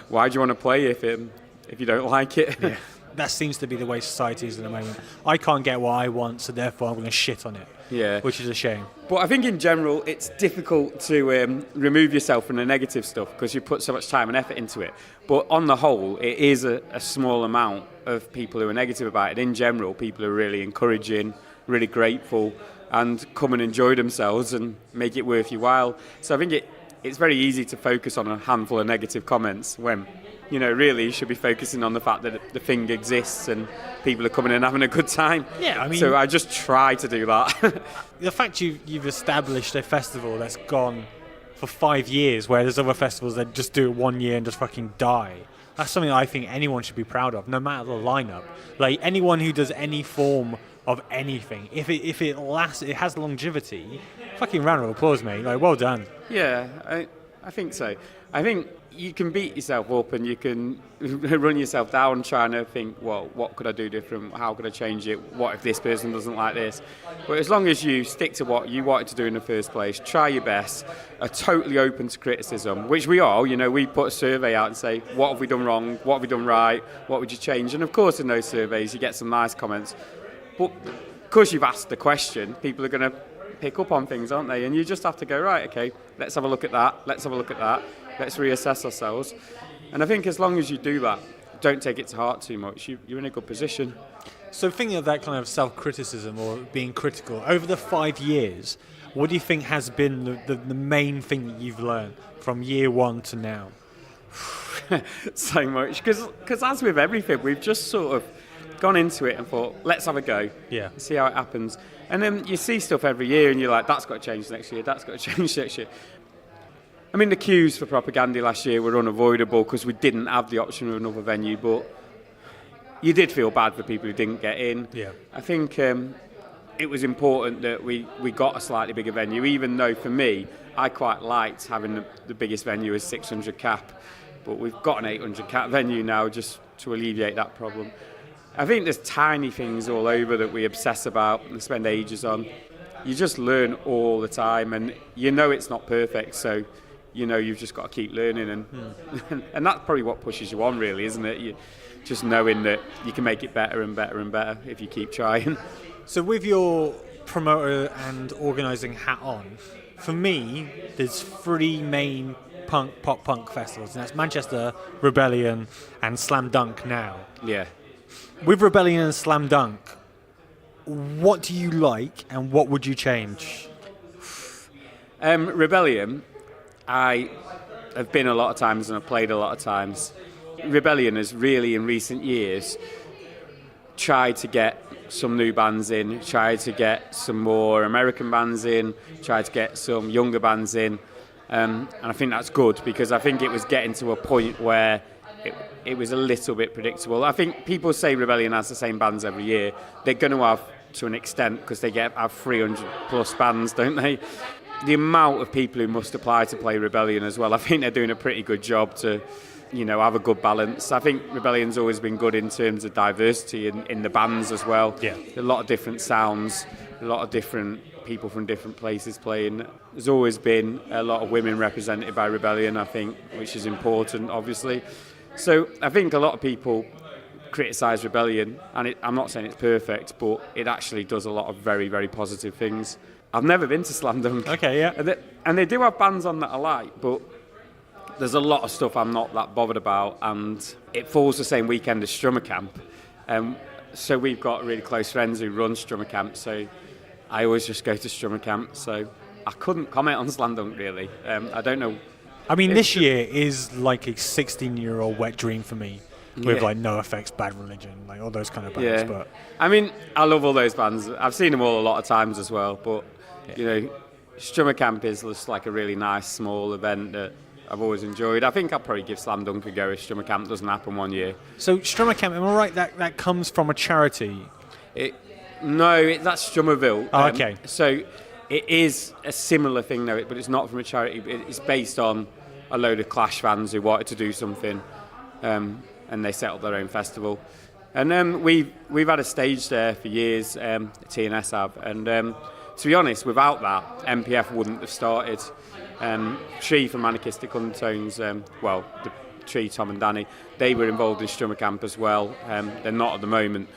Speaker 1: Why do you want to play if you don't like it?
Speaker 3: Yeah. That seems to be the way society is at the moment. I can't get what I want, so therefore I'm going to shit on it.
Speaker 1: Yeah.
Speaker 3: Which is a shame.
Speaker 1: But I think in general, it's difficult to remove yourself from the negative stuff because you put so much time and effort into it. But on the whole, it is a small amount of people who are negative about it. In general, people are really encouraging, really grateful, and come and enjoy themselves and make it worth your while. So I think it's very easy to focus on a handful of negative comments when, really you should be focusing on the fact that the thing exists and people are coming and having a good time.
Speaker 3: Yeah, I mean,
Speaker 1: so I just try to do that.
Speaker 3: The fact you've established a festival that's gone for 5 years, where there's other festivals that just do it 1 year and just fucking die. That's something I think anyone should be proud of, no matter the lineup. Like, anyone who does any form of anything, if it lasts, it has longevity, fucking round of applause, mate. Like, well done.
Speaker 1: Yeah, I think so. I think you can beat yourself up and you can run yourself down trying to think, well, what could I do different? How could I change it? What if this person doesn't like this? But as long as you stick to what you wanted to do in the first place, try your best, are totally open to criticism, which we are. We put a survey out and say, what have we done wrong? What have we done right? What would you change? And of course, in those surveys, you get some nice comments. But because you've asked the question, people are going to pick up on things, aren't they? And you just have to go, right, okay, let's have a look at that. Let's have a look at that. Let's reassess ourselves. And I think as long as you do that, don't take it to heart too much, you're in a good position.
Speaker 3: So thinking of that kind of self-criticism or being critical, over the 5 years, what do you think has been the main thing that you've learned from year one to now?
Speaker 1: So much. Because as with everything, we've just sort of gone into it and thought, let's have a go.
Speaker 3: Yeah.
Speaker 1: See how it happens. And then you see stuff every year and you're like, that's got to change next year, that's got to change next year. I mean, the queues for Propaganda last year were unavoidable because we didn't have the option of another venue, but you did feel bad for people who didn't get in.
Speaker 3: Yeah.
Speaker 1: I think it was important that we got a slightly bigger venue, even though for me, I quite liked having the biggest venue as 600 cap, but we've got an 800 cap venue now just to alleviate that problem. I think there's tiny things all over that we obsess about and spend ages on. You just learn all the time, and you know it's not perfect, so you know you've just got to keep learning, and that's probably what pushes you on, really, isn't it? You just knowing that you can make it better and better and better if you keep trying.
Speaker 3: So with your promoter and organising hat on, for me, there's 3 main pop punk festivals, and that's Manchester, Rebellion, and Slam Dunk now.
Speaker 1: Yeah.
Speaker 3: With Rebellion and Slam Dunk, what do you like and what would you change?
Speaker 1: Rebellion, I have been a lot of times and I've played a lot of times. Rebellion has really, in recent years, tried to get some new bands in, tried to get some more American bands in, tried to get some younger bands in, and I think that's good, because I think it was getting to a point where it was a little bit predictable. I think people say Rebellion has the same bands every year. They're going to have, to an extent, because they have 300 plus bands, don't they? The amount of people who must apply to play Rebellion as well, I think they're doing a pretty good job to, have a good balance. I think Rebellion's always been good in terms of diversity in the bands as well.
Speaker 3: Yeah.
Speaker 1: A lot of different sounds, a lot of different people from different places playing. There's always been a lot of women represented by Rebellion, I think, which is important, obviously. So I think a lot of people criticise Rebellion, and I'm not saying it's perfect, but it actually does a lot of very, very positive things. I've never been to Slam Dunk.
Speaker 3: Okay, yeah.
Speaker 1: And they do have bands on that I like, but there's a lot of stuff I'm not that bothered about, and it falls the same weekend as Strummer Camp. So we've got really close friends who run Strummer Camp, so I always just go to Strummer Camp, so I couldn't comment on Slam Dunk, really. I don't know.
Speaker 3: I mean, this year is like a 16-year-old wet dream for me, with like No Effects, Bad Religion, like all those kind of bands.
Speaker 1: Yeah.
Speaker 3: But
Speaker 1: I mean, I love all those bands. I've seen them all a lot of times as well, but Strummer Camp is just like a really nice small event that I've always enjoyed. I think I'll probably give Slam Dunk a go if Strummer Camp doesn't happen one year.
Speaker 3: So Strummer Camp, am I right that comes from a charity?
Speaker 1: That's Strummerville.
Speaker 3: Oh, okay.
Speaker 1: So it is a similar thing though, but it's not from a charity. It's based on a load of Clash fans who wanted to do something, and they set up their own festival. And we've had a stage there for years, TNS have, and to be honest, without that, MPF wouldn't have started. Tree from Anarchistic Undertones, the Tree, Tom and Danny, they were involved in Strummer Camp as well. They're not at the moment,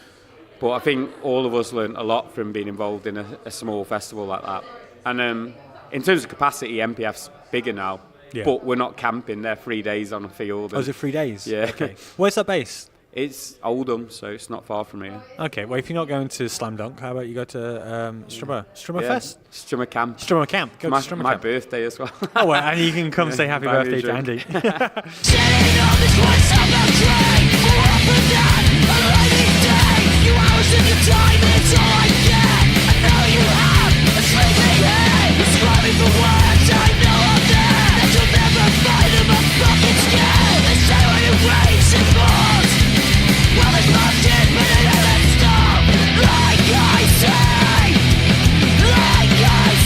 Speaker 1: but I think all of us learned a lot from being involved in a small festival like that. And in terms of capacity, MPF's bigger now, but we're not camping. They're 3 days on a field.
Speaker 3: Oh, is it 3 days?
Speaker 1: Yeah.
Speaker 3: Okay. Where's that based?
Speaker 1: It's Oldham, so it's not far from here.
Speaker 3: Okay, well, if you're not going to Slam Dunk, how about you go to Strummer Fest?
Speaker 1: Strummer Camp.
Speaker 3: Strummer Camp. Go to Strummer
Speaker 1: my
Speaker 3: Camp.
Speaker 1: birthday as well.
Speaker 3: Oh, well, and you can come say happy birthday to Andy.
Speaker 2: Sitting on this one summer train, more often than a rainy day. You hours of your time, it's all I get. I know you have a sleeping head. You're screaming for words, I know I'm there. That you'll never find them, I'm fucking scared. They say when it rains, it pours. Well, it's busted, but it doesn't stop. Like I say, will you find those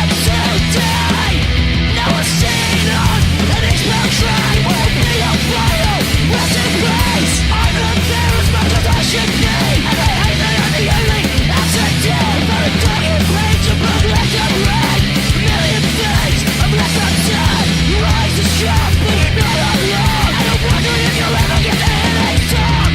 Speaker 2: words today? Now we're sitting on an expelled train. We'll be on fire, rest in peace. I'm not there as much as I should be, and I hate that I'm the only accident. But a talking page of blood left unread. Million things I've left unsaid. Rise is strong, but you're not alone. And I'm wondering if you'll ever get the headache song.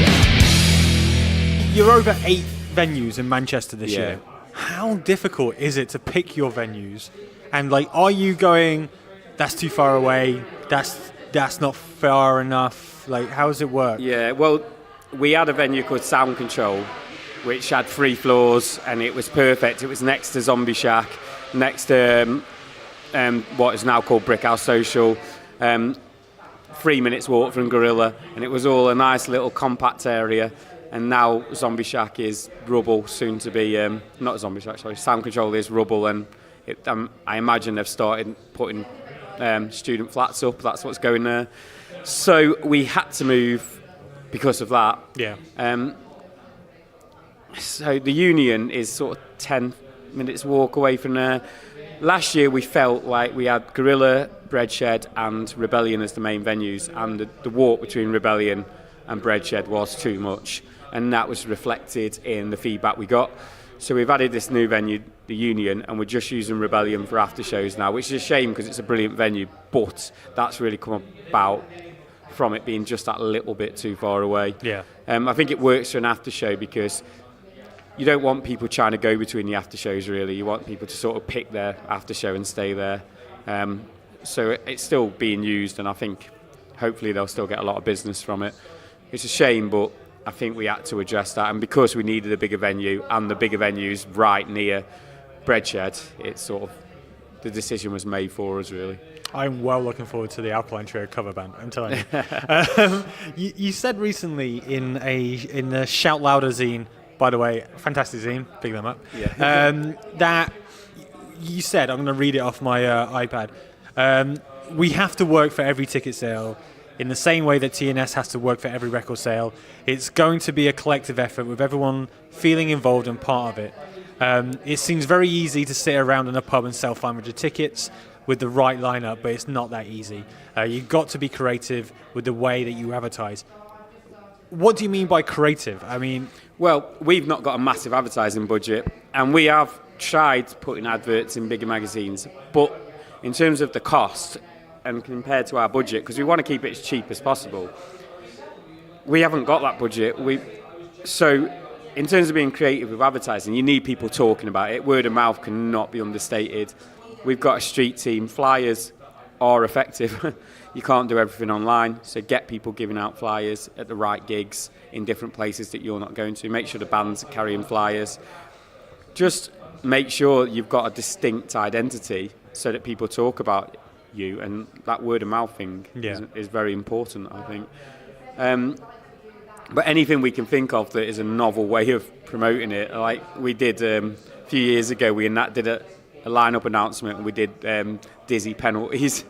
Speaker 3: You're over 8 venues in Manchester this
Speaker 1: Yeah.
Speaker 3: year. How difficult is it to pick your venues? And like, are you going, that's too far away, that's not far enough? Like, how does it work?
Speaker 1: Yeah, well, we had a venue called Sound Control, which had 3 floors, and it was perfect. It was next to Zombie Shack, next to what is now called Brickhouse Social, 3 minutes walk from Gorilla, and it was all a nice little compact area. And now Zombie Shack is rubble, soon to be, not Zombie Shack, sorry, Sound Control is rubble, and I imagine they've started putting student flats up. That's what's going there. So we had to move because of that.
Speaker 3: Yeah.
Speaker 1: So the Union is sort of 10 minutes walk away from there. Last year we felt like we had Gorilla, Breadshed and Rebellion as the main venues, and the walk between Rebellion and Breadshed was too much, and that was reflected in the feedback we got. So we've added this new venue, the Union, and we're just using Rebellion for after shows now, which is a shame because it's a brilliant venue, but that's really come about from it being just that little bit too far away.
Speaker 3: Yeah.
Speaker 1: I think it works for an after show because you don't want people trying to go between the after shows, really. You want people to sort of pick their after show and stay there. So it's still being used, and I think hopefully they'll still get a lot of business from it. It's a shame, but I think we had to address that, and because we needed a bigger venue, and the bigger venue's right near Breadshed, it's sort of the decision was made for us, really.
Speaker 3: I'm well looking forward to the Alkaline Trio cover band, I'm telling you. You said recently in the Shout Louder zine, by the way, fantastic zine, pick them up, that you said, I'm going to read it off my iPad, we have to work for every ticket sale in the same way that TNS has to work for every record sale. It's going to be a collective effort with everyone feeling involved and part of it. It seems very easy to sit around in a pub and sell 500 tickets with the right lineup, but it's not that easy. You've got to be creative with the way that you advertise. What do you mean by creative? I mean...
Speaker 1: Well, we've not got a massive advertising budget, and we have tried putting adverts in bigger magazines, but in terms of the cost and compared to our budget, because we want to keep it as cheap as possible, we haven't got that budget. So in terms of being creative with advertising, you need people talking about it. Word of mouth cannot be understated. We've got a street team. Flyers are effective. You can't do everything online, so get people giving out flyers at the right gigs in different places that you're not going to. Make sure the bands are carrying flyers. Just make sure you've got a distinct identity so that people talk about you, and that word of mouth thing is very important, I think. But anything we can think of that is a novel way of promoting it, like we did a few years ago, we did a line-up announcement, and we did dizzy penalties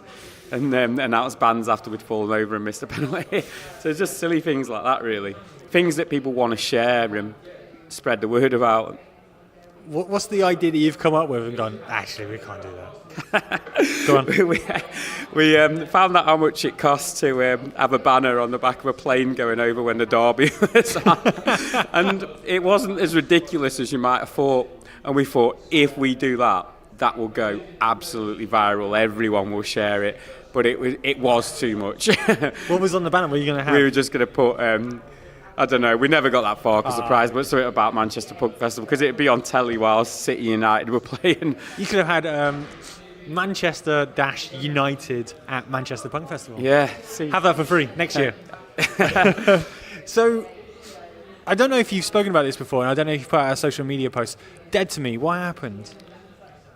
Speaker 1: and announced bands after we'd fallen over and missed a penalty. So just silly things like that, really. Things that people want to share and spread the word about.
Speaker 3: What's the idea that you've come up with and gone, actually, we can't do that? Go on.
Speaker 1: we found out how much it costs to have a banner on the back of a plane going over when the derby was on. And it wasn't as ridiculous as you might have thought. And we thought, if we do that, that will go absolutely viral. Everyone will share it. But it was too much.
Speaker 3: What was on the banner? What were you going to have?
Speaker 1: We were just going to put... I don't know, we never got that far because the prize, but something about Manchester Punk Festival, because it'd be on telly while City United were playing.
Speaker 3: You could have had Manchester-United at Manchester Punk Festival.
Speaker 1: Yeah. See.
Speaker 3: Have that for free next year. So, I don't know if you've spoken about this before, and I don't know if you've put out a social media post. Dead to Me, what happened?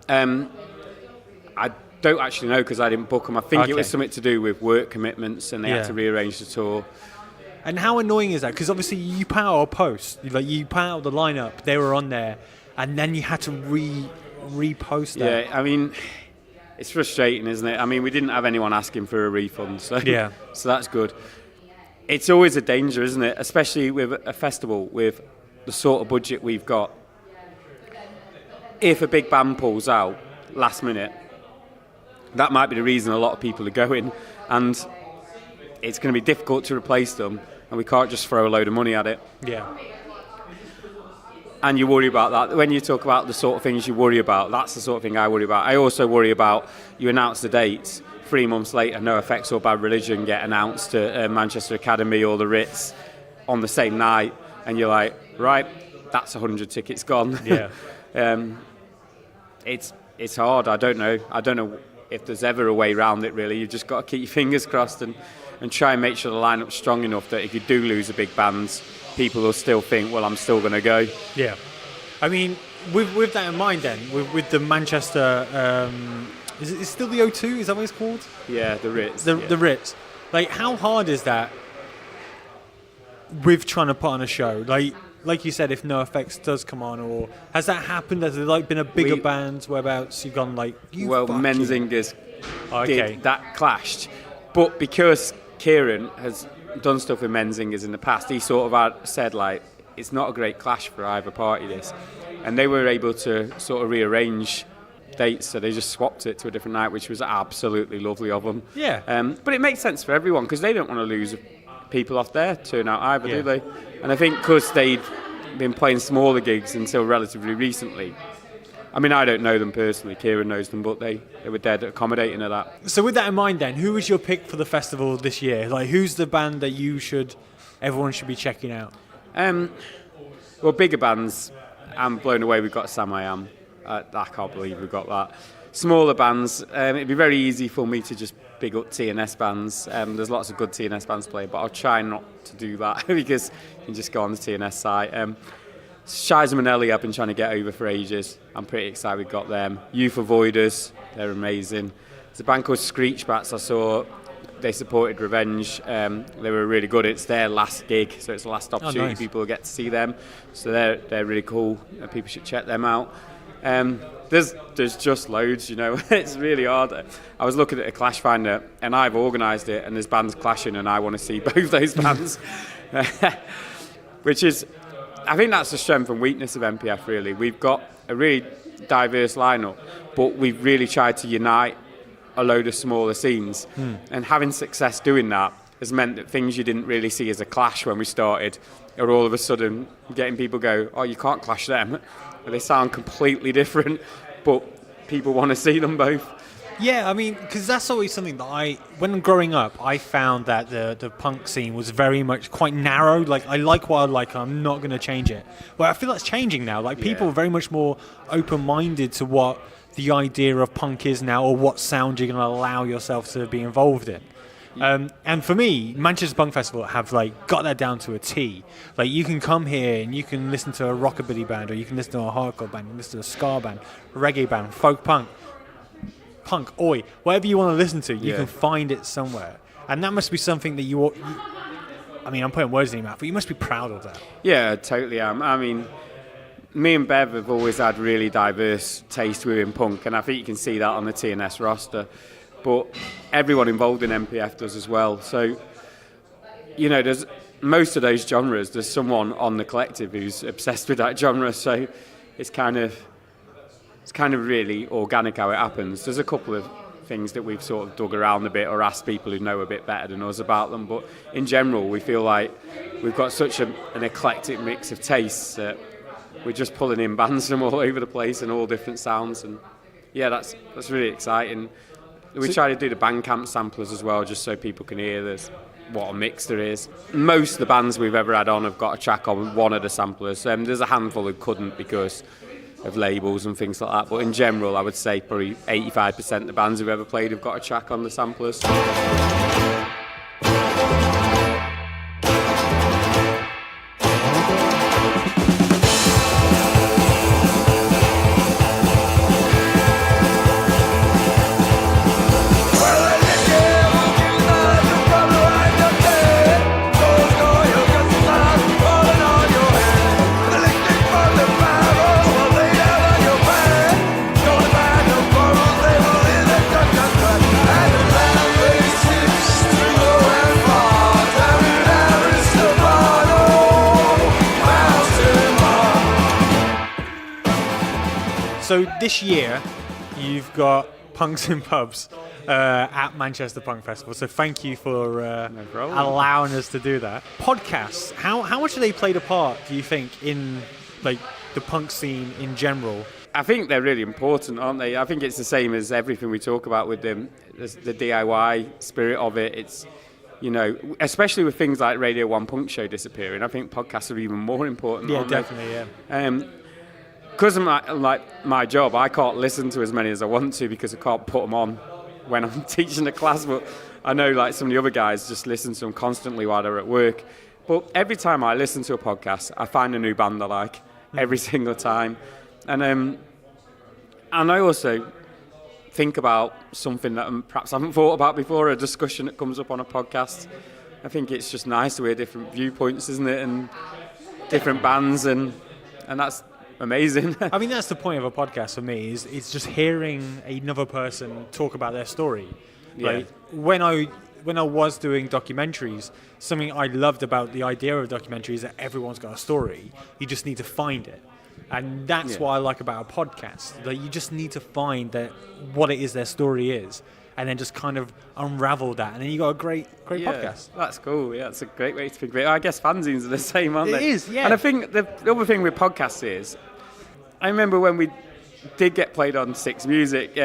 Speaker 1: I don't actually know because I didn't book them. I think it was something to do with work commitments, and they had to rearrange the tour.
Speaker 3: And how annoying is that? Because obviously you put out a post, you put out the lineup, they were on there, and then you had to repost that.
Speaker 1: Yeah, I mean, it's frustrating, isn't it? I mean, we didn't have anyone asking for a refund, so that's good. It's always a danger, isn't it? Especially with a festival with the sort of budget we've got. If a big band pulls out last minute, that might be the reason a lot of people are going, and it's going to be difficult to replace them. And we can't just throw a load of money at it.
Speaker 3: Yeah.
Speaker 1: And you worry about that. When you talk about the sort of things you worry about, that's the sort of thing I worry about. I also worry about you announce the dates, 3 months later, No Effects or Bad Religion get announced to Manchester Academy or the Ritz on the same night. And you're like, right, that's 100 tickets gone.
Speaker 3: Yeah.
Speaker 1: It's hard. I don't know if there's ever a way around it, really. You've just got to keep your fingers crossed and try and make sure the lineup's strong enough that if you do lose a big band, people will still think, well, I'm still going to go. Yeah.
Speaker 3: I mean, with that in mind then, with the Manchester, is it still the O2? Is that what it's called?
Speaker 1: Yeah, the Ritz.
Speaker 3: The Ritz. Like, how hard is that with trying to put on a show? Like you said, if No Effects does come on, or has that happened? Has there been a bigger band whereabouts you've gone Menzinger's Okay.
Speaker 1: that clashed. But because Kieran has done stuff with Menzingers in the past, he sort of said, like, it's not a great clash for either party, this. And they were able to sort of rearrange dates, so they just swapped it to a different night, which was absolutely lovely of them.
Speaker 3: Yeah.
Speaker 1: But it makes sense for everyone, because they don't want to lose people off their turnout either,
Speaker 3: Yeah.
Speaker 1: do they? And I think because they'd been playing smaller gigs until relatively recently, I mean, I don't know them personally, Kieran knows them, but they were dead accommodating of that.
Speaker 3: So with that in mind then, who was your pick for the festival this year? Like, who's the band that everyone should be checking out?
Speaker 1: Well, bigger bands, I'm blown away we've got Sam I Am. I can't believe we've got that. Smaller bands, it'd be very easy for me to just big up TNS bands. There's lots of good TNS bands playing, but I'll try not to do that because you can just go on the TNS site. Shiza Manelli I've been trying to get over for ages. I'm pretty excited we've got them. Youth Avoiders, they're amazing. There's a band called Screech Bats I saw. They supported Revenge. They were really good. It's their last gig, so it's the last opportunity
Speaker 3: nice.
Speaker 1: people will get to see them. So they're really cool. People should check them out. There's just loads, you know. It's really hard. I was looking at a Clash Finder, and I've organised it, and there's bands clashing, and I want to see both those bands. Which is, I think that's the strength and weakness of MPF, really. We've got a really diverse lineup, but we've really tried to unite a load of smaller scenes. And having success doing that has meant that things you didn't really see as a clash when we started are all of a sudden getting people go, oh, you can't clash them. They sound completely different, but people want to see them both.
Speaker 3: Yeah, I mean, because that's always something that when growing up, I found that the punk scene was very much quite narrow. Like, I like what I like, I'm not going to change it. But I feel that's changing now. Like, people are very much more open-minded to what the idea of punk is now, or what sound you're going to allow yourself to be involved in. And for me, Manchester Punk Festival have got that down to a T. Like, you can come here and you can listen to a rockabilly band, or you can listen to a hardcore band, you can listen to a ska band, reggae band, folk punk, oi, whatever you want to listen to, you can find it somewhere. And that must be something that I mean, I'm putting words in your mouth, but you must be proud of that.
Speaker 1: Yeah, totally am. I mean, me and Bev have always had really diverse taste within punk, and I think you can see that on the TNS roster. But everyone involved in MPF does as well. So, you know, there's most of those genres, there's someone on the collective who's obsessed with that genre. So it's kind of really organic how it happens. There's a couple of things that we've sort of dug around a bit or asked people who know a bit better than us about them. But in general, we feel like we've got such an eclectic mix of tastes that we're just pulling in bands from all over the place and all different sounds. And yeah, that's really exciting. We try to do the Bandcamp samplers as well, just so people can hear what a mix there is. Most of the bands we've ever had on have got a track on one of the samplers. There's a handful who couldn't because of labels and things like that. But in general, I would say probably 85% of the bands who've ever played have got a track on the samplers.
Speaker 3: So this year, you've got Punks in Pubs at Manchester Punk Festival. So thank you for allowing us to do that. Podcasts, how much have they played a part, do you think, in the punk scene in general?
Speaker 1: I think they're really important, aren't they? I think it's the same as everything we talk about with them. The DIY spirit of it. It's, you know, especially with things like Radio 1 Punk Show disappearing, I think podcasts are even more important.
Speaker 3: Yeah, definitely, yeah.
Speaker 1: Because of my job, I can't listen to as many as I want to because I can't put them on when I'm teaching a class. But I know some of the other guys just listen to them constantly while they're at work. But every time I listen to a podcast, I find a new band I like every single time. And I also think about something that I perhaps haven't thought about before, a discussion that comes up on a podcast. I think it's just nice to hear different viewpoints, isn't it? And different bands, and amazing.
Speaker 3: I mean, that's the point of a podcast for me, is it's just hearing another person talk about their story.
Speaker 1: Yeah.
Speaker 3: Like, when I was doing documentaries, something I loved about the idea of documentaries is that everyone's got a story. You just need to find it. And that's what I like about a podcast. Like, you just need to find that what it is their story is, and then just kind of unravel that, and then you got a great podcast.
Speaker 1: That's cool. Yeah, that's a great way to think of it. I guess fanzines are the same, aren't they?
Speaker 3: It is, yeah.
Speaker 1: And I think the other thing with podcasts is, I remember when we did get played on Six Music,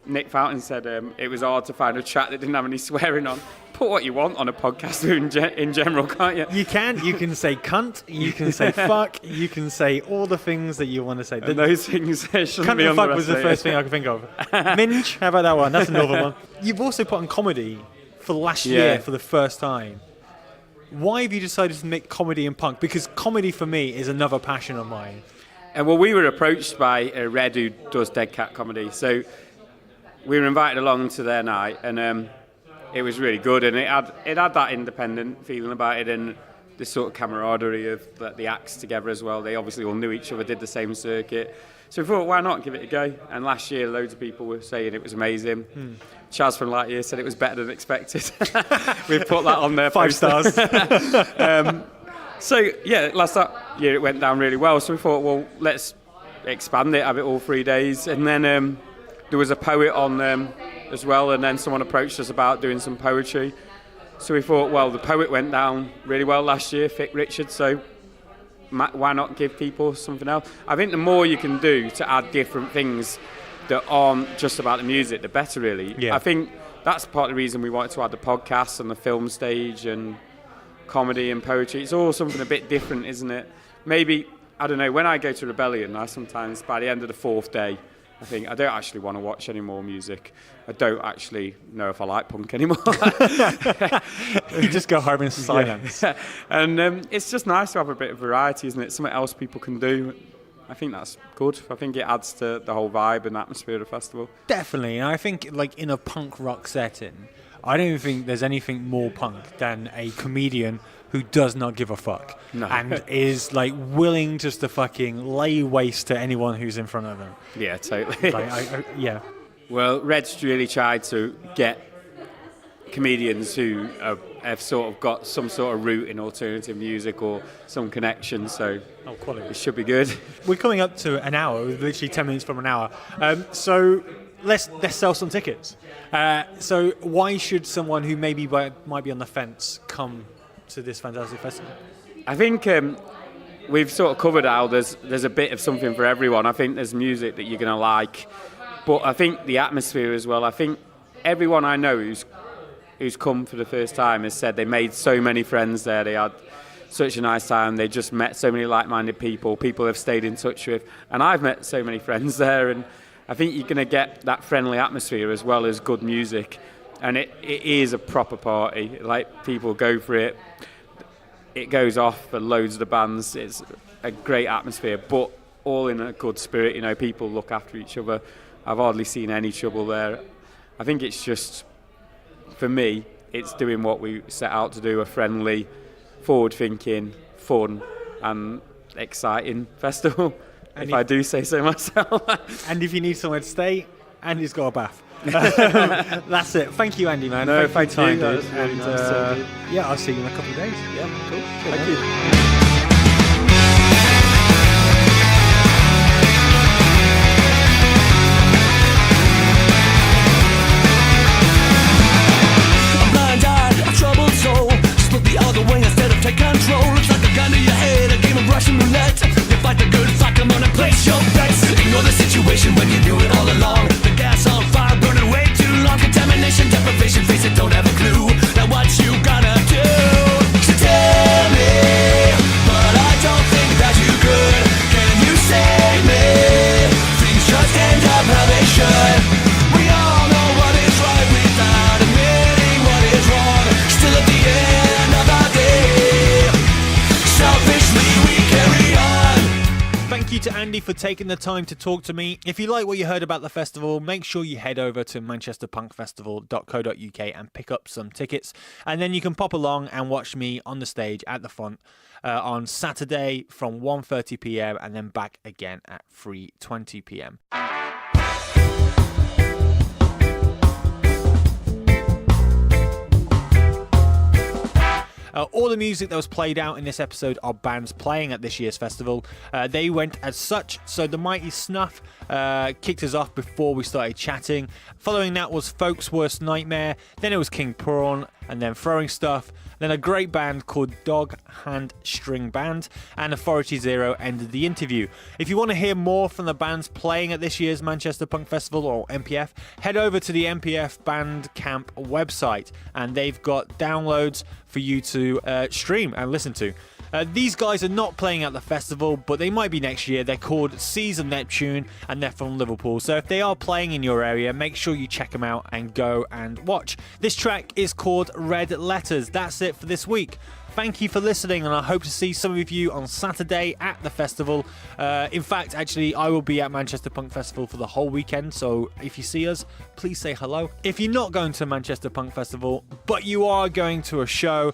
Speaker 1: Nick Fountain said it was hard to find a track that didn't have any swearing on. Put what you want on a podcast in general, can't you?
Speaker 3: You can say cunt, you can say fuck, you can say all the things that you want to say.
Speaker 1: And those things shouldn't
Speaker 3: cunt
Speaker 1: be
Speaker 3: and fuck was the
Speaker 1: underestimated.
Speaker 3: first thing I could think of. Minge, how about that one? That's another one. You've also put on comedy for last year for the first time. Why have you decided to make comedy and punk? Because comedy for me is another passion of mine.
Speaker 1: And well, we were approached by Red, who does Dead Cat comedy. So we were invited along to their night, and it was really good. And it had that independent feeling about it, and this sort of camaraderie of the acts together as well. They obviously all knew each other, did the same circuit. So we thought, why not give it a go? And last year, loads of people were saying it was amazing. Chaz from Lightyear said it was better than expected. We've put that on there.
Speaker 3: 5 stars.
Speaker 1: So, yeah, last year it went down really well. So we thought, well, let's expand it, have it all 3 days. And then there was a poet on as well, and then someone approached us about doing some poetry. So we thought, well, the poet went down really well last year, Fick Richard, so why not give people something else? I think the more you can do to add different things that aren't just about the music, the better, really.
Speaker 3: Yeah.
Speaker 1: I think that's part of the reason we wanted to add the podcast and the film stage and comedy and poetry. It's all something a bit different, isn't it? Maybe, I don't know, when I go to Rebellion, I sometimes, by the end of the 4th day, I think I don't actually want to watch any more music. I don't actually know if I like punk anymore.
Speaker 3: You just go home in silence.
Speaker 1: Yeah. And it's just nice to have a bit of variety, isn't it? Something else people can do. I think that's good. I think it adds to the whole vibe and atmosphere of the festival.
Speaker 3: Definitely. And I think, like, in a punk rock setting, I don't think there's anything more punk than a comedian who does not give a fuck.
Speaker 1: No.
Speaker 3: And is, like, willing just to fucking lay waste to anyone who's in front of them.
Speaker 1: Yeah, totally.
Speaker 3: Like, yeah.
Speaker 1: Well, Red's really tried to get comedians who have sort of got some sort of root in alternative music or some connection, so
Speaker 3: Quality.
Speaker 1: it should be good.
Speaker 3: We're coming up to an hour, literally 10 minutes from an hour. So let's sell some tickets. So why should someone who maybe might be on the fence come to this fantastic festival?
Speaker 1: I think we've sort of covered how there's a bit of something for everyone. I think there's music that you're going to like, but I think the atmosphere as well. I think everyone I know who's come for the first time has said they made so many friends there. They had such a nice time. They just met so many like-minded people they've stayed in touch with. And I've met so many friends there, and I think you're going to get that friendly atmosphere as well as good music. And it is a proper party. Like, people go for it. It goes off for loads of the bands. It's a great atmosphere, but all in a good spirit. You know, people look after each other. I've hardly seen any trouble there. I think it's just, for me, it's doing what we set out to do, a friendly, forward-thinking, fun and exciting festival, if I do say so myself.
Speaker 3: And if you need somewhere to stay, Andy's got a bath. That's it. Thank you, Andy, man.
Speaker 1: No,
Speaker 3: thank you.
Speaker 1: That was really nice.
Speaker 3: Yeah, I'll see you in a couple of days.
Speaker 1: Yeah, cool.
Speaker 3: Good,
Speaker 1: Thank
Speaker 3: man.
Speaker 1: you.
Speaker 2: Take control, it's like a gun to your head, a game of Russian roulette. You fight the good fight, come on and place your bets. Ignore the situation when you knew it all along. The gas on fire, burning way too long. Contamination, deprivation, face it, don't have a clue. Now what you gonna do? So tell me
Speaker 3: for taking the time to talk to me. If you like what you heard about the festival, make sure you head over to manchesterpunkfestival.co.uk and pick up some tickets. And then you can pop along and watch me on the stage at the front on Saturday from 1:30 p.m. and then back again at 3:20 p.m. All the music that was played out in this episode are bands playing at this year's festival. They went as such, so the Mighty Snuff kicked us off before we started chatting. Following that was Folks' Worst Nightmare, then it was King Prawn, and then Throwing Stuff, then a great band called Dog Hand String Band, and Authority Zero ended the interview. If you want to hear more from the bands playing at this year's Manchester Punk Festival, or MPF, head over to the MPF Bandcamp website, and they've got downloads for you to stream and listen to. These guys are not playing at the festival, but they might be next year. They're called Seas of Neptune, and they're from Liverpool. So if they are playing in your area, make sure you check them out and go and watch. This track is called Red Letters. That's it for this week. Thank you for listening, and I hope to see some of you on Saturday at the festival. In fact, actually, I will be at Manchester Punk Festival for the whole weekend, so if you see us, please say hello. If you're not going to Manchester Punk Festival, but you are going to a show,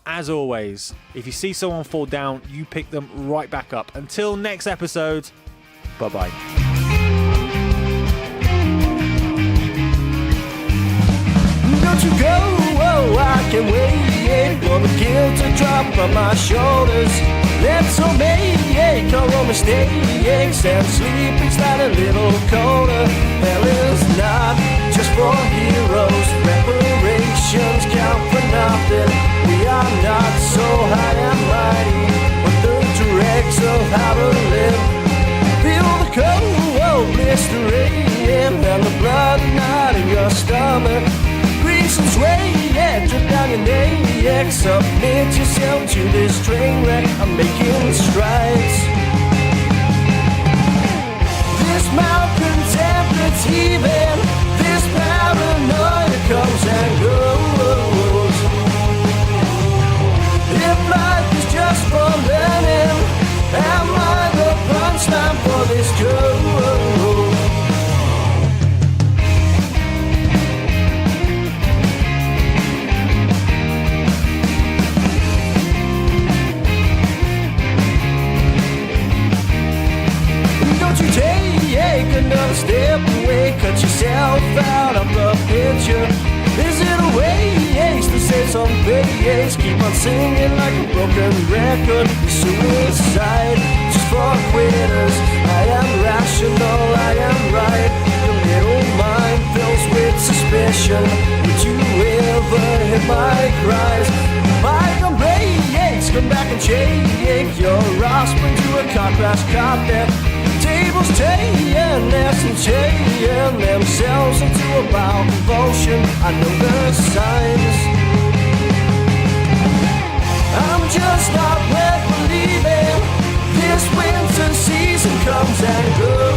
Speaker 3: as always, if you see someone fall down, you pick them right back up. Until next episode, bye-bye.
Speaker 4: Don't you go, oh, I can wait for the guilt to drop on my shoulders. Let's all make our mistakes and sleep inside a little colder. Hell is not just for heroes, reparations count for nothing. We are not so high and mighty, but the directs of how to live. Feel the cold blistering and the blood knot in your stomach. Grease and sway, drip down your neck. Submit yourself to this train wreck. I'm making strides. This mountain template's heaving. This paranoia comes and goes. If life is just for learning, am I the punchline for this joke? Take another step away, cut yourself out of the picture. Is it a waste to say some bass? Keep on singing like a broken record. Suicide, just for quitters. I am rational, I am right. Your little mind fills with suspicion. Would you ever hear my cries? Bygone breaks, come back and shake your offspring to a car crash carpet. Tables turn, essence chain themselves into a bowel convulsion. I know the signs. I'm just not worth believing. This winter season comes and goes.